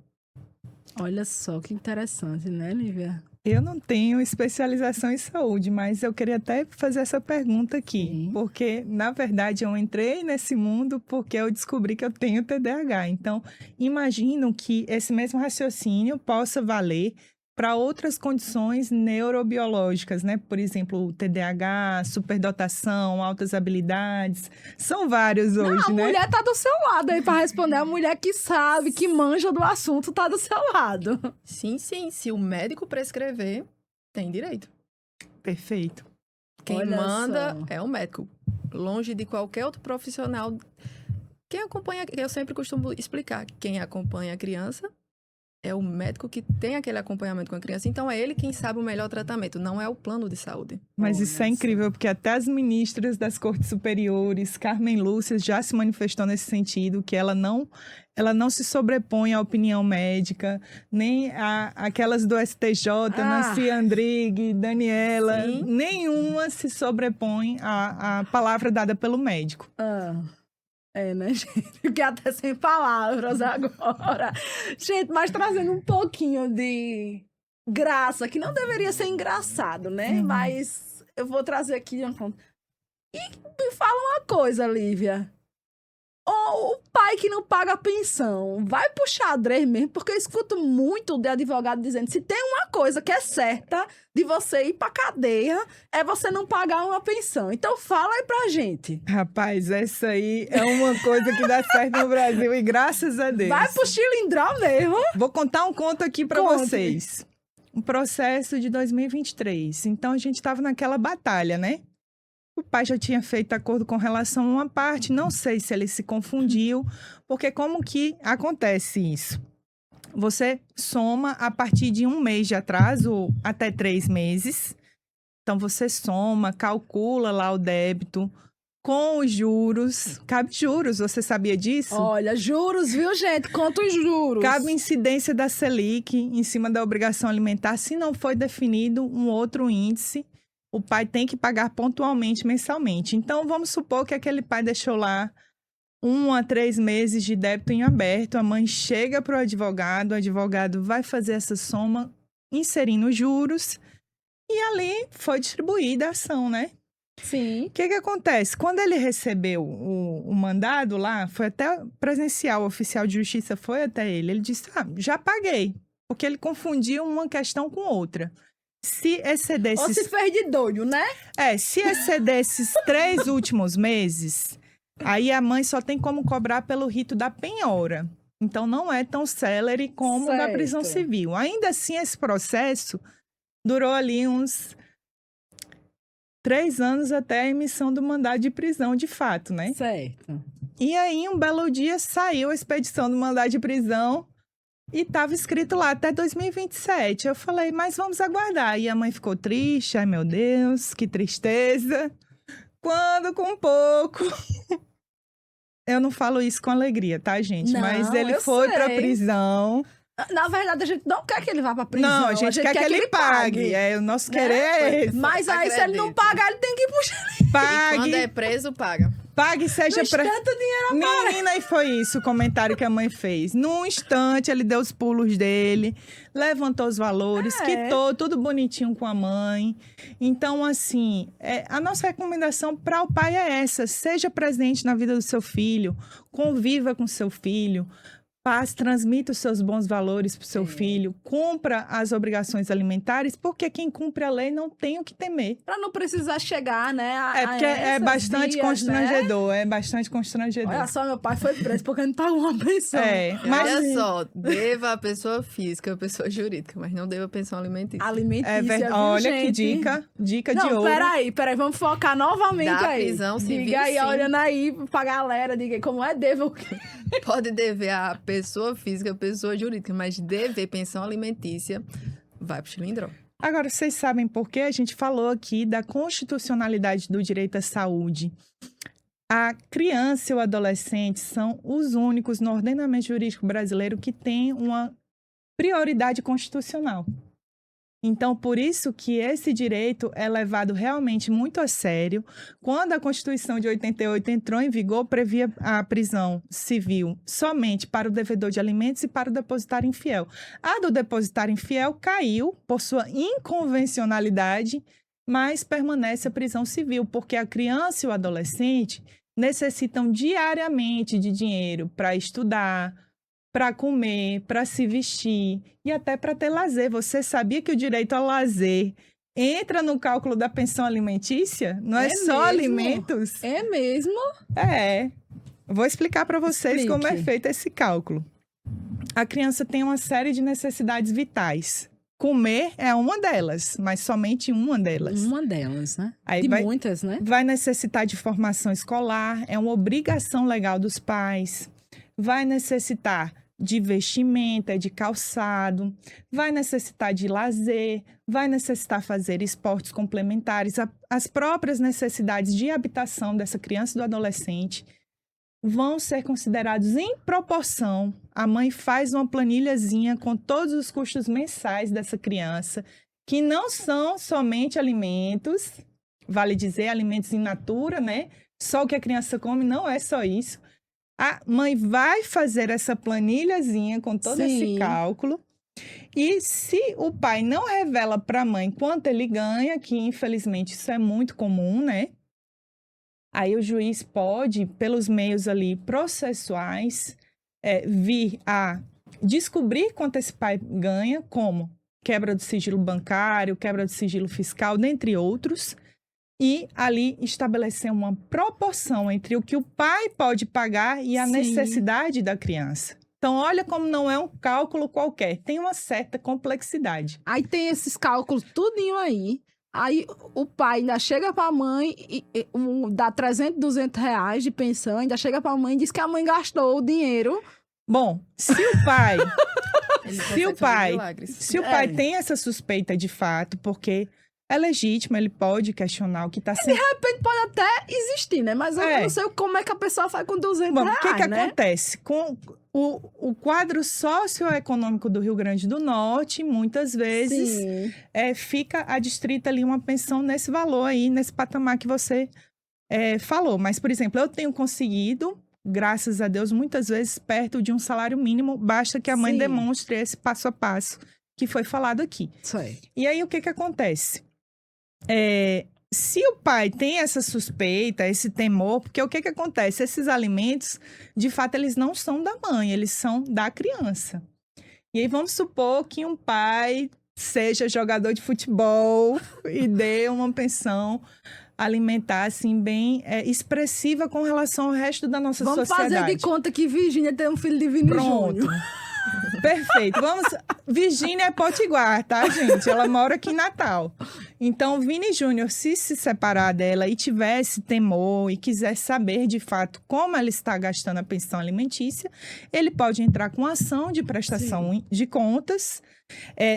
[SPEAKER 1] Olha só que interessante, né, Lívia?
[SPEAKER 2] Eu não tenho especialização em saúde, mas eu queria até fazer essa pergunta aqui.
[SPEAKER 1] Sim.
[SPEAKER 2] Porque, na verdade, eu entrei nesse mundo porque eu descobri que eu tenho TDAH. Então, imagino que esse mesmo raciocínio possa valer para outras condições neurobiológicas, né? Por exemplo, TDAH, superdotação, altas habilidades. São vários hoje,
[SPEAKER 1] A
[SPEAKER 2] né?
[SPEAKER 1] mulher tá do seu lado aí para responder. A mulher que sabe, que manja do assunto, tá do seu lado.
[SPEAKER 3] Sim. Se o médico prescrever, tem direito.
[SPEAKER 2] Perfeito.
[SPEAKER 3] Quem
[SPEAKER 1] Olha
[SPEAKER 3] manda
[SPEAKER 1] só.
[SPEAKER 3] é o médico. Longe de qualquer outro profissional. Quem acompanha, eu sempre costumo explicar, quem acompanha a criança é o médico que tem aquele acompanhamento com a criança. Então, é ele quem sabe o melhor tratamento, não é o plano de saúde.
[SPEAKER 2] Mas
[SPEAKER 1] Olha
[SPEAKER 2] isso é
[SPEAKER 1] só.
[SPEAKER 2] incrível, porque até as ministras das cortes superiores, Carmen Lúcia, já se manifestou nesse sentido, que ela não se sobrepõe à opinião médica, nem aquelas do STJ, Nancy Andrighi, Daniela,
[SPEAKER 3] Sim.
[SPEAKER 2] nenhuma se sobrepõe à palavra dada pelo médico.
[SPEAKER 1] Né, gente? Fiquei até sem palavras agora. Gente, mas trazendo um pouquinho de graça, que não deveria ser engraçado, né? Mas eu vou trazer aqui um ponto. E me fala uma coisa, Lívia. O pai que não paga a pensão vai pro xadrez mesmo, porque eu escuto muito de advogado dizendo, se tem uma coisa que é certa de você ir pra cadeia, é você não pagar uma pensão. Então fala aí pra gente.
[SPEAKER 2] Rapaz, essa aí é uma coisa que dá certo no Brasil e graças a Deus.
[SPEAKER 1] Vai pro chilindrão mesmo.
[SPEAKER 2] Vou contar um conto aqui para
[SPEAKER 1] Conte.
[SPEAKER 2] vocês. Um processo de 2023. Então, a gente estava naquela batalha, né? O pai já tinha feito acordo com relação a uma parte. Não sei se ele se confundiu, porque como que acontece isso? Você soma a partir de 1 mês de atraso até 3 meses. Então, você soma, calcula lá o débito com os juros. Cabe juros, você sabia disso?
[SPEAKER 1] Olha, juros, viu, gente? Conta os juros.
[SPEAKER 2] Cabe incidência da Selic em cima da obrigação alimentar. Se não foi definido um outro índice, o pai tem que pagar pontualmente, mensalmente. Então, vamos supor que aquele pai deixou lá 1 a 3 meses de débito em aberto. A mãe chega para o advogado vai fazer essa soma, inserindo os juros. E ali foi distribuída a ação, né?
[SPEAKER 1] Sim.
[SPEAKER 2] O que acontece? Quando ele recebeu o mandado lá, foi até presencial, o oficial de justiça foi até ele. Ele disse, já paguei. Porque ele confundiu uma questão com outra. Se exceder
[SPEAKER 1] Ou se fez de doido, né?
[SPEAKER 2] se exceder esses 3 últimos meses, aí a mãe só tem como cobrar pelo rito da penhora. Então, não é tão célere como o da prisão civil. Ainda assim, esse processo durou ali uns 3 anos até a emissão do mandado de prisão, de fato, né?
[SPEAKER 1] Certo.
[SPEAKER 2] E aí, um belo dia, saiu a expedição do mandado de prisão e estava escrito lá até 2027. Eu falei, mas vamos aguardar. E a mãe ficou triste. Ai, meu Deus, que tristeza. Quando com pouco... Eu não falo isso com alegria, tá, gente?
[SPEAKER 1] Não,
[SPEAKER 2] mas ele
[SPEAKER 1] eu
[SPEAKER 2] foi pra
[SPEAKER 1] sei.
[SPEAKER 2] prisão.
[SPEAKER 1] Na verdade, a gente não quer que ele vá pra prisão.
[SPEAKER 2] Não, a gente quer que ele pague. O nosso querer é esse.
[SPEAKER 1] Mas aí, se ele não pagar, ele tem que puxar.
[SPEAKER 2] Pague.
[SPEAKER 3] E quando é preso, paga.
[SPEAKER 2] Pague, seja
[SPEAKER 1] tanto dinheiro a
[SPEAKER 2] Menina, e foi isso o comentário que a mãe fez. Num instante, ele deu os pulos dele, levantou os valores, quitou tudo bonitinho com a mãe. Então, assim, a nossa recomendação para o pai é essa. Seja presente na vida do seu filho, conviva com seu filho, transmita os seus bons valores para o seu filho, cumpra as obrigações alimentares, porque quem cumpre a lei não tem o que temer.
[SPEAKER 1] Pra não precisar chegar, né?
[SPEAKER 2] Porque é bastante
[SPEAKER 1] dias,
[SPEAKER 2] constrangedor, é bastante constrangedor.
[SPEAKER 1] Olha só, meu pai foi preso porque não pagou uma pensão.
[SPEAKER 2] Mas
[SPEAKER 3] olha só, deva a pessoa física, a pessoa jurídica, mas não deva a pensão alimentícia.
[SPEAKER 1] Alimentícia, viu,
[SPEAKER 2] olha
[SPEAKER 1] gente?
[SPEAKER 2] que dica de ouro.
[SPEAKER 1] Peraí, vamos focar novamente
[SPEAKER 3] Da
[SPEAKER 1] aí.
[SPEAKER 3] prisão civil,
[SPEAKER 1] diga aí,
[SPEAKER 3] sim.
[SPEAKER 1] olhando aí pra galera, diga aí, como é deva o quê?
[SPEAKER 3] Pode dever a pessoa física, a pessoa jurídica, mas dever pensão alimentícia, vai pro chilindró.
[SPEAKER 2] Agora, vocês sabem por que a gente falou aqui da constitucionalidade do direito à saúde? A criança e o adolescente são os únicos no ordenamento jurídico brasileiro que têm uma prioridade constitucional. Então, por isso que esse direito é levado realmente muito a sério. Quando a Constituição de 88 entrou em vigor, previa a prisão civil somente para o devedor de alimentos e para o depositário infiel. A do depositário infiel caiu por sua inconvencionalidade, mas permanece a prisão civil, porque a criança e o adolescente necessitam diariamente de dinheiro para estudar, para comer, para se vestir e até para ter lazer. Você sabia que o direito ao lazer entra no cálculo da pensão alimentícia? Não é só alimentos?
[SPEAKER 1] É mesmo?
[SPEAKER 2] Vou explicar para vocês como é feito esse cálculo. A criança tem uma série de necessidades vitais. Comer é uma delas, mas somente uma delas.
[SPEAKER 1] Uma delas, né?
[SPEAKER 2] Aí
[SPEAKER 1] muitas, né?
[SPEAKER 2] Vai necessitar de formação escolar, é uma obrigação legal dos pais. Vai necessitar de vestimenta, de calçado, vai necessitar de lazer, vai necessitar fazer esportes complementares, as próprias necessidades de habitação dessa criança e do adolescente vão ser considerados em proporção. A mãe faz uma planilhazinha com todos os custos mensais dessa criança, que não são somente alimentos, vale dizer, alimentos in natura, né? Só o que a criança come não é só isso. A mãe vai fazer essa planilhazinha com todo esse cálculo. E se o pai não revela para a mãe quanto ele ganha, que infelizmente isso é muito comum, né? Aí o juiz pode, pelos meios ali processuais, vir a descobrir quanto esse pai ganha, como quebra do sigilo bancário, quebra do sigilo fiscal, dentre outros. E ali estabelecer uma proporção entre o que o pai pode pagar e a necessidade da criança. Então, olha como não é um cálculo qualquer, tem uma certa complexidade.
[SPEAKER 1] Aí tem esses cálculos tudinho aí. Aí o pai ainda chega pra mãe e dá 300, 200 reais de pensão, ainda chega pra mãe e diz que a mãe gastou o dinheiro.
[SPEAKER 2] Bom, se o pai... se o pai tem essa suspeita de fato, porque... é legítimo, ele pode questionar o que está sendo...
[SPEAKER 1] De repente pode até existir, né? Mas eu não sei como é que a pessoa faz com 200 reais,
[SPEAKER 2] o que acontece? Com o quadro socioeconômico do Rio Grande do Norte, muitas vezes, fica adstrita ali uma pensão nesse valor aí, nesse patamar que você falou. Mas, por exemplo, eu tenho conseguido, graças a Deus, muitas vezes perto de um salário mínimo, basta que a mãe demonstre esse passo a passo que foi falado aqui.
[SPEAKER 1] Sei.
[SPEAKER 2] E aí, o que acontece? se o pai tem essa suspeita, esse temor, porque o que que acontece? Esses alimentos, de fato, eles não são da mãe, eles são da criança. E aí vamos supor que um pai seja jogador de futebol e dê uma pensão alimentar, assim, bem expressiva com relação ao resto da nossa sociedade.
[SPEAKER 1] Vamos fazer de conta que Virgínia tem um filho de Vini
[SPEAKER 2] Pronto.
[SPEAKER 1] Júnior.
[SPEAKER 2] Perfeito. Virgínia é potiguar, tá, gente? Ela mora aqui em Natal. Então, Vini Júnior, se separar dela e tivesse temor e quisesse saber, de fato, como ela está gastando a pensão alimentícia, ele pode entrar com ação de prestação de contas.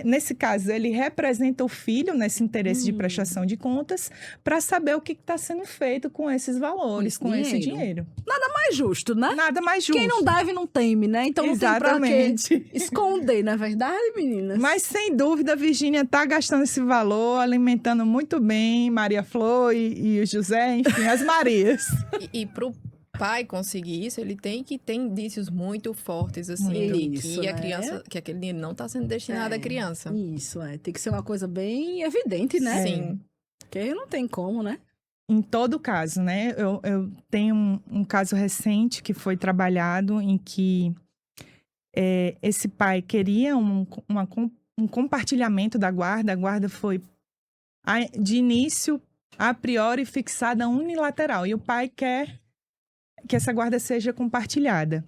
[SPEAKER 2] Nesse caso, ele representa o filho nesse interesse de prestação de contas para saber o que está sendo feito com esses valores, com esse dinheiro.
[SPEAKER 1] Nada mais justo, né?
[SPEAKER 2] Nada mais justo.
[SPEAKER 1] Quem não deve não teme, né? Então não
[SPEAKER 2] Exatamente.
[SPEAKER 1] tem pra que esconder, não é verdade, meninas?
[SPEAKER 2] Mas, sem dúvida, a Virgínia está gastando esse valor, alimentando muito bem Maria Flor e o José, enfim, as Marias.
[SPEAKER 3] E pro pai conseguir isso, ele tem que ter indícios muito fortes, assim,
[SPEAKER 1] Isso,
[SPEAKER 3] que a
[SPEAKER 1] né?
[SPEAKER 3] criança, que aquele dinheiro não está sendo destinado à criança.
[SPEAKER 1] Isso, tem que ser uma coisa bem evidente, né?
[SPEAKER 3] Sim.
[SPEAKER 1] Porque não tem como, né?
[SPEAKER 2] Em todo caso, né? Eu tenho um caso recente que foi trabalhado em que esse pai queria um compartilhamento da guarda. A guarda foi, de início, a priori, fixada unilateral. E o pai quer que essa guarda seja compartilhada.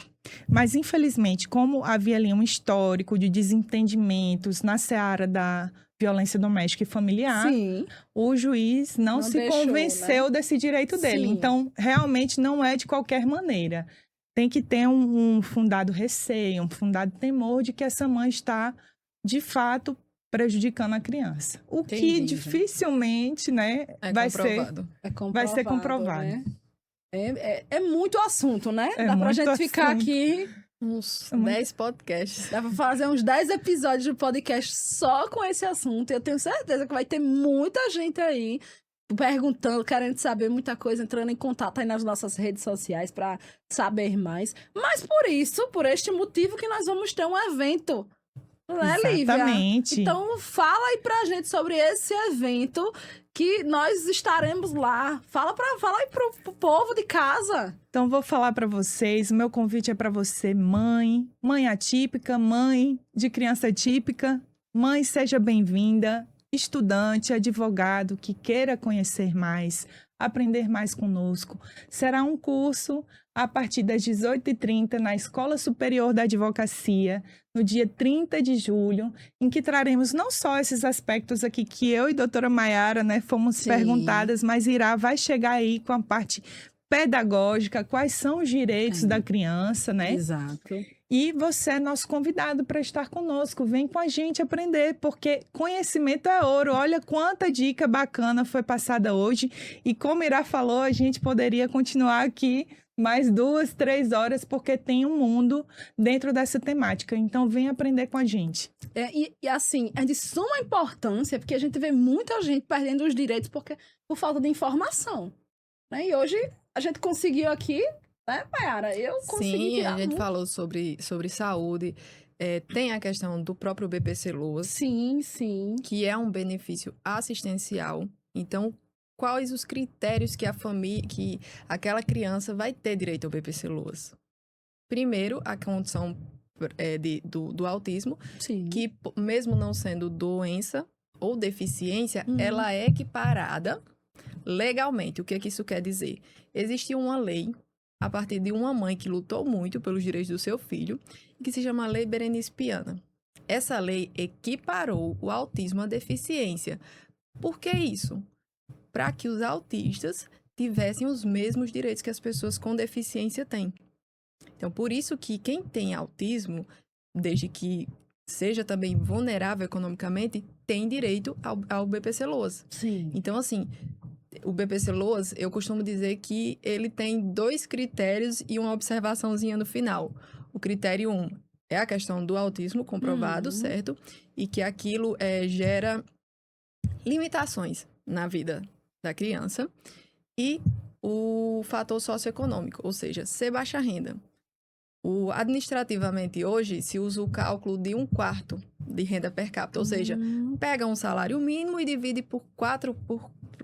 [SPEAKER 2] Mas, infelizmente, como havia ali um histórico de desentendimentos na seara da violência doméstica e familiar,
[SPEAKER 1] Sim.
[SPEAKER 2] o juiz não se
[SPEAKER 1] deixou,
[SPEAKER 2] convenceu, né, desse direito dele.
[SPEAKER 1] Sim.
[SPEAKER 2] Então, realmente não é de qualquer maneira. Tem que ter um fundado receio, um fundado temor de que essa mãe está, de fato, prejudicando a criança. O que
[SPEAKER 1] Entendi,
[SPEAKER 2] dificilmente, né, vai ser comprovado.
[SPEAKER 1] Né? É muito assunto, né?
[SPEAKER 2] É
[SPEAKER 1] Dá pra
[SPEAKER 2] muito
[SPEAKER 1] gente ficar
[SPEAKER 2] assunto.
[SPEAKER 1] aqui,
[SPEAKER 3] Uns 10 podcasts.
[SPEAKER 1] dá pra fazer uns 10 episódios de podcast só com esse assunto. Eu tenho certeza que vai ter muita gente aí perguntando, querendo saber muita coisa, entrando em contato aí nas nossas redes sociais pra saber mais. Mas por este motivo que nós vamos ter um evento. Não é, Lívia?
[SPEAKER 2] Exatamente.
[SPEAKER 1] Então, fala aí pra gente sobre esse evento que nós estaremos lá. Fala aí pro povo de casa.
[SPEAKER 2] Então, vou falar para vocês, o meu convite é para você, mãe atípica, mãe de criança atípica. Mãe, seja bem-vinda, estudante, advogado que queira conhecer mais, aprender mais conosco. Será um curso a partir das 18h30 na Escola Superior da Advocacia, no dia 30 de julho, em que traremos não só esses aspectos aqui que eu e a doutora Maiara, né, fomos perguntadas, mas vai chegar aí com a parte pedagógica, quais são os direitos da criança, né?
[SPEAKER 1] Exato.
[SPEAKER 2] E você é nosso convidado para estar conosco. Vem com a gente aprender, porque conhecimento é ouro. Olha quanta dica bacana foi passada hoje. E como Irá falou, a gente poderia continuar aqui mais 2, 3 horas, porque tem um mundo dentro dessa temática. Então, vem aprender com a gente.
[SPEAKER 1] E assim, é de suma importância, porque a gente vê muita gente perdendo os direitos por falta de informação. Né? E hoje a gente conseguiu aqui, né, Mayara? Eu consegui
[SPEAKER 3] Sim, a gente falou sobre saúde. Tem a questão do próprio BPC Loas.
[SPEAKER 1] Sim, sim.
[SPEAKER 3] Que é um benefício assistencial. Então, quais os critérios que que aquela criança vai ter direito ao BPC Loas? Primeiro, a condição do autismo,
[SPEAKER 1] Sim.
[SPEAKER 3] que mesmo não sendo doença ou deficiência, ela é equiparada legalmente. O que isso quer dizer? Existe uma lei, a partir de uma mãe que lutou muito pelos direitos do seu filho, que se chama Lei Berenice Piana. Essa lei equiparou o autismo à deficiência. Por que isso? Para que os autistas tivessem os mesmos direitos que as pessoas com deficiência têm. Então, por isso que quem tem autismo, desde que seja também vulnerável economicamente, tem direito ao BPC Loas.
[SPEAKER 1] Sim.
[SPEAKER 3] Então, assim, o BPC Loas, eu costumo dizer que ele tem 2 critérios e uma observaçãozinha no final. O critério 1 é a questão do autismo comprovado, certo? E que aquilo gera limitações na vida da criança. E o fator socioeconômico, ou seja, ser baixa renda. Administrativamente, hoje, se usa o cálculo de 1/4 de renda per capita, ou seja, pega um salário mínimo e divide por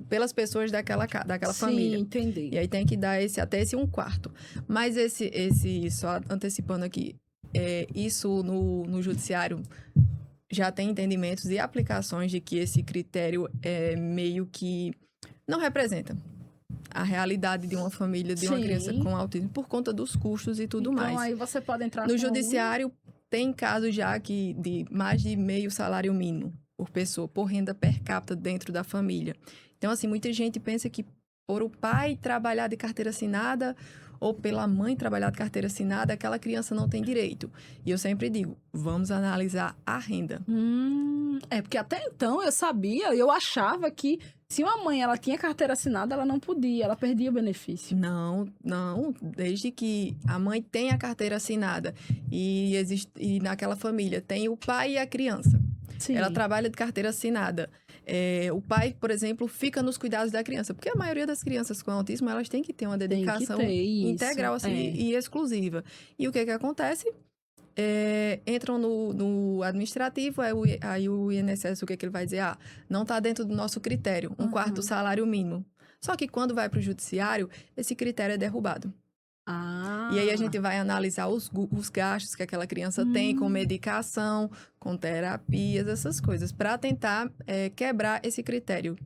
[SPEAKER 3] pelas pessoas daquela família.
[SPEAKER 1] Sim, entendi.
[SPEAKER 3] E aí tem que dar até esse 1/4. Mas só antecipando aqui, isso no judiciário já tem entendimentos e aplicações de que esse critério meio que não representa a realidade de uma família, de uma criança com autismo, por conta dos custos e tudo mais.
[SPEAKER 1] Então, aí você pode entrar
[SPEAKER 3] no judiciário, tem casos já de mais de meio salário mínimo por pessoa, por renda per capita dentro da família. Então, assim, muita gente pensa que por o pai trabalhar de carteira assinada ou pela mãe trabalhar de carteira assinada, aquela criança não tem direito. E eu sempre digo, vamos analisar a renda.
[SPEAKER 1] Porque até então eu achava que se uma mãe ela tinha carteira assinada, ela não podia, ela perdia o benefício.
[SPEAKER 3] Não, desde que a mãe tem a carteira assinada e naquela família tem o pai e a criança.
[SPEAKER 1] Sim.
[SPEAKER 3] Ela trabalha de carteira assinada. O pai, por exemplo, fica nos cuidados da criança. Porque a maioria das crianças com autismo, elas têm que ter uma dedicação integral assim, e exclusiva. E o que acontece? Entram no administrativo, aí o INSS, o que ele vai dizer? Não está dentro do nosso critério, 1/4 do salário mínimo. Só que quando vai para o judiciário, esse critério é derrubado. E aí a gente vai analisar os gastos que aquela criança tem com medicação, com terapias, essas coisas, para tentar quebrar esse critério.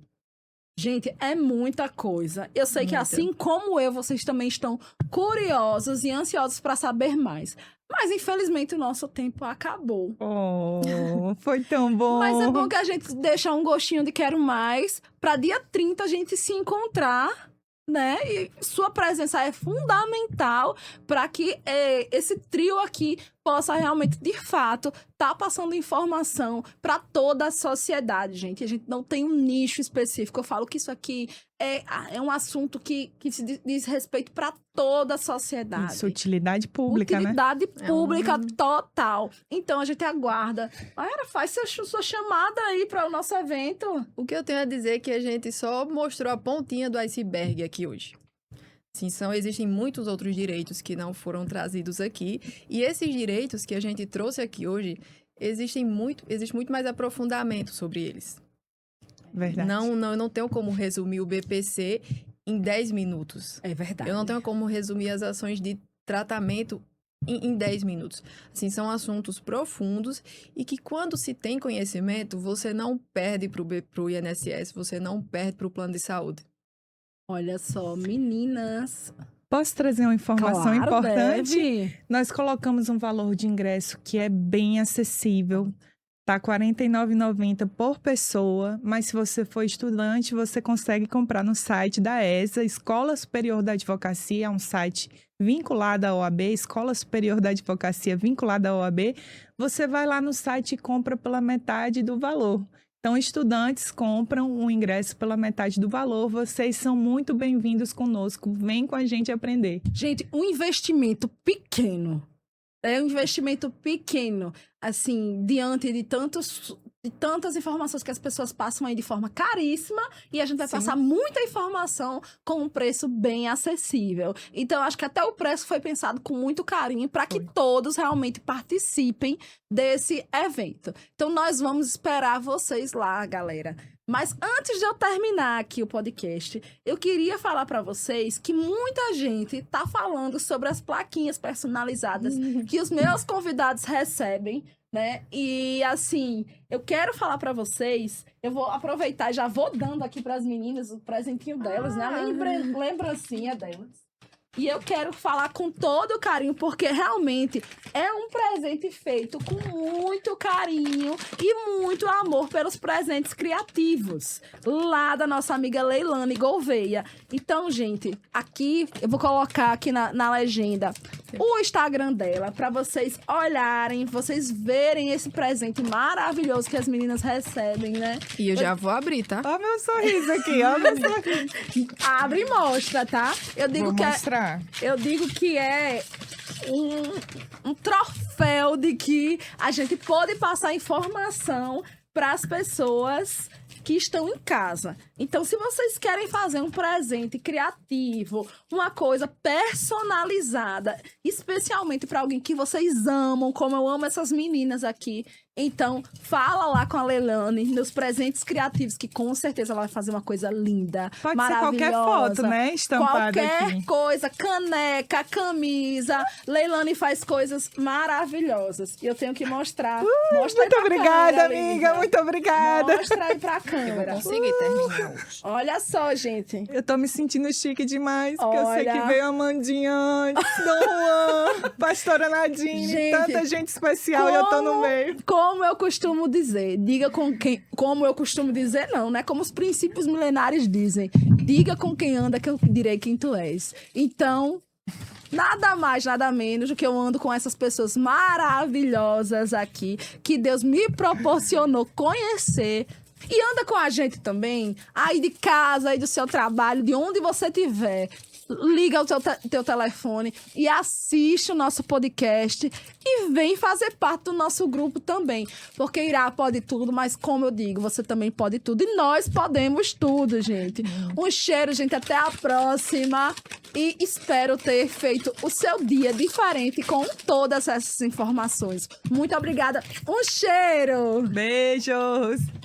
[SPEAKER 1] Gente, é muita coisa. Eu sei que assim como eu, vocês também estão curiosos e ansiosos para saber mais. Mas, infelizmente, o nosso tempo acabou.
[SPEAKER 2] Oh, foi tão bom.
[SPEAKER 1] Mas é bom que a gente deixa um gostinho de quero mais. Para dia 30 a gente se encontrar, né? E sua presença é fundamental para que esse trio aqui possa realmente, de fato, tá passando informação para toda a sociedade, gente. A gente não tem um nicho específico. Eu falo que isso aqui é um assunto que se diz respeito para toda a sociedade.
[SPEAKER 2] Isso, utilidade pública,
[SPEAKER 1] utilidade pública total. Então, a gente aguarda. Mayara, faz sua chamada aí para o nosso evento.
[SPEAKER 3] O que eu tenho a dizer é que a gente só mostrou a pontinha do iceberg aqui hoje. Sim, existem muitos outros direitos que não foram trazidos aqui. E esses direitos que a gente trouxe aqui hoje, existe muito mais aprofundamento sobre eles.
[SPEAKER 2] Verdade.
[SPEAKER 3] Eu não tenho como resumir o BPC em 10 minutos.
[SPEAKER 1] É verdade.
[SPEAKER 3] Eu não tenho como resumir as ações de tratamento em 10 minutos. Assim, são assuntos profundos e que quando se tem conhecimento, você não perde para o INSS, você não perde para o plano de saúde.
[SPEAKER 1] Olha só, meninas.
[SPEAKER 2] Posso trazer uma informação
[SPEAKER 1] Claro,
[SPEAKER 2] importante?
[SPEAKER 1] deve.
[SPEAKER 2] Nós colocamos um valor de ingresso que é bem acessível. Tá R$ 49,90 por pessoa, mas se você for estudante, você consegue comprar no site da ESA, Escola Superior da Advocacia, é um site vinculado à OAB, Escola Superior da Advocacia vinculada à OAB. Você vai lá no site e compra pela metade do valor. Então, estudantes compram um ingresso pela metade do valor. Vocês são muito bem-vindos conosco. Vem com a gente aprender.
[SPEAKER 1] Gente, um investimento pequeno. É um investimento pequeno, assim, diante de tantas informações que as pessoas passam aí de forma caríssima e a gente vai passar muita informação com um preço bem acessível. Então, acho que até o preço foi pensado com muito carinho para que todos realmente participem desse evento. Então, nós vamos esperar vocês lá, galera. Mas antes de eu terminar aqui o podcast, eu queria falar para vocês que muita gente tá falando sobre as plaquinhas personalizadas que os meus convidados recebem, né? E assim, eu quero falar para vocês, eu vou aproveitar e já vou dando aqui para as meninas o presentinho delas, né? A lembrancinha delas. E eu quero falar com todo carinho, porque realmente é um presente feito com muito carinho e muito amor pelos presentes criativos, lá da nossa amiga Leilane Gouveia. Então, gente, aqui, eu vou colocar aqui na legenda o Instagram dela, para vocês olharem, vocês verem esse presente maravilhoso que as meninas recebem, né?
[SPEAKER 3] E eu já vou abrir, tá?
[SPEAKER 2] Olha meu sorriso aqui, olha meu sorriso.
[SPEAKER 1] Abre e mostra, tá? Eu digo
[SPEAKER 2] Vou mostrar.
[SPEAKER 1] Eu digo que é um troféu de que a gente pode passar informação para as pessoas que estão em casa. Então, se vocês querem fazer um presente criativo, uma coisa personalizada, especialmente para alguém que vocês amam, como eu amo essas meninas aqui, então fala lá com a Leilane nos presentes criativos, que com certeza ela vai fazer uma coisa linda,
[SPEAKER 2] Pode ser
[SPEAKER 1] maravilhosa.
[SPEAKER 2] qualquer foto, né? Estampada
[SPEAKER 1] Qualquer
[SPEAKER 2] aqui.
[SPEAKER 1] coisa, caneca, camisa. Leilane faz coisas maravilhosas. E eu tenho que mostrar. Mostra aí
[SPEAKER 2] Muito
[SPEAKER 1] pra
[SPEAKER 2] obrigada,
[SPEAKER 1] câmera,
[SPEAKER 2] amiga.
[SPEAKER 1] Lígia.
[SPEAKER 2] Muito obrigada.
[SPEAKER 1] Mostra aí pra
[SPEAKER 3] Eu vou
[SPEAKER 1] câmera.
[SPEAKER 3] conseguir terminar hoje.
[SPEAKER 1] Olha só, gente.
[SPEAKER 2] Eu tô me sentindo chique demais, porque eu sei
[SPEAKER 1] Olha.
[SPEAKER 2] que veio a Amandinha antes, Dom Juan, Pastora Nadine,
[SPEAKER 1] Gente,
[SPEAKER 2] tanta gente especial e eu tô no meio.
[SPEAKER 1] Como eu costumo dizer, diga com quem... Como eu costumo dizer, não, né? Como os princípios milenares dizem. Diga com quem anda que eu direi quem tu és. Então... Nada mais, nada menos do que eu ando com essas pessoas maravilhosas aqui, que Deus me proporcionou conhecer. E anda com a gente também, aí de casa, aí do seu trabalho, de onde você estiver. Liga o teu telefone e assiste o nosso podcast e vem fazer parte do nosso grupo também. Porque Irá pode tudo, mas como eu digo, você também pode tudo. E nós podemos tudo, gente. Um cheiro, gente. Até a próxima. E espero ter feito o seu dia diferente com todas essas informações. Muito obrigada. Um cheiro!
[SPEAKER 2] Beijos!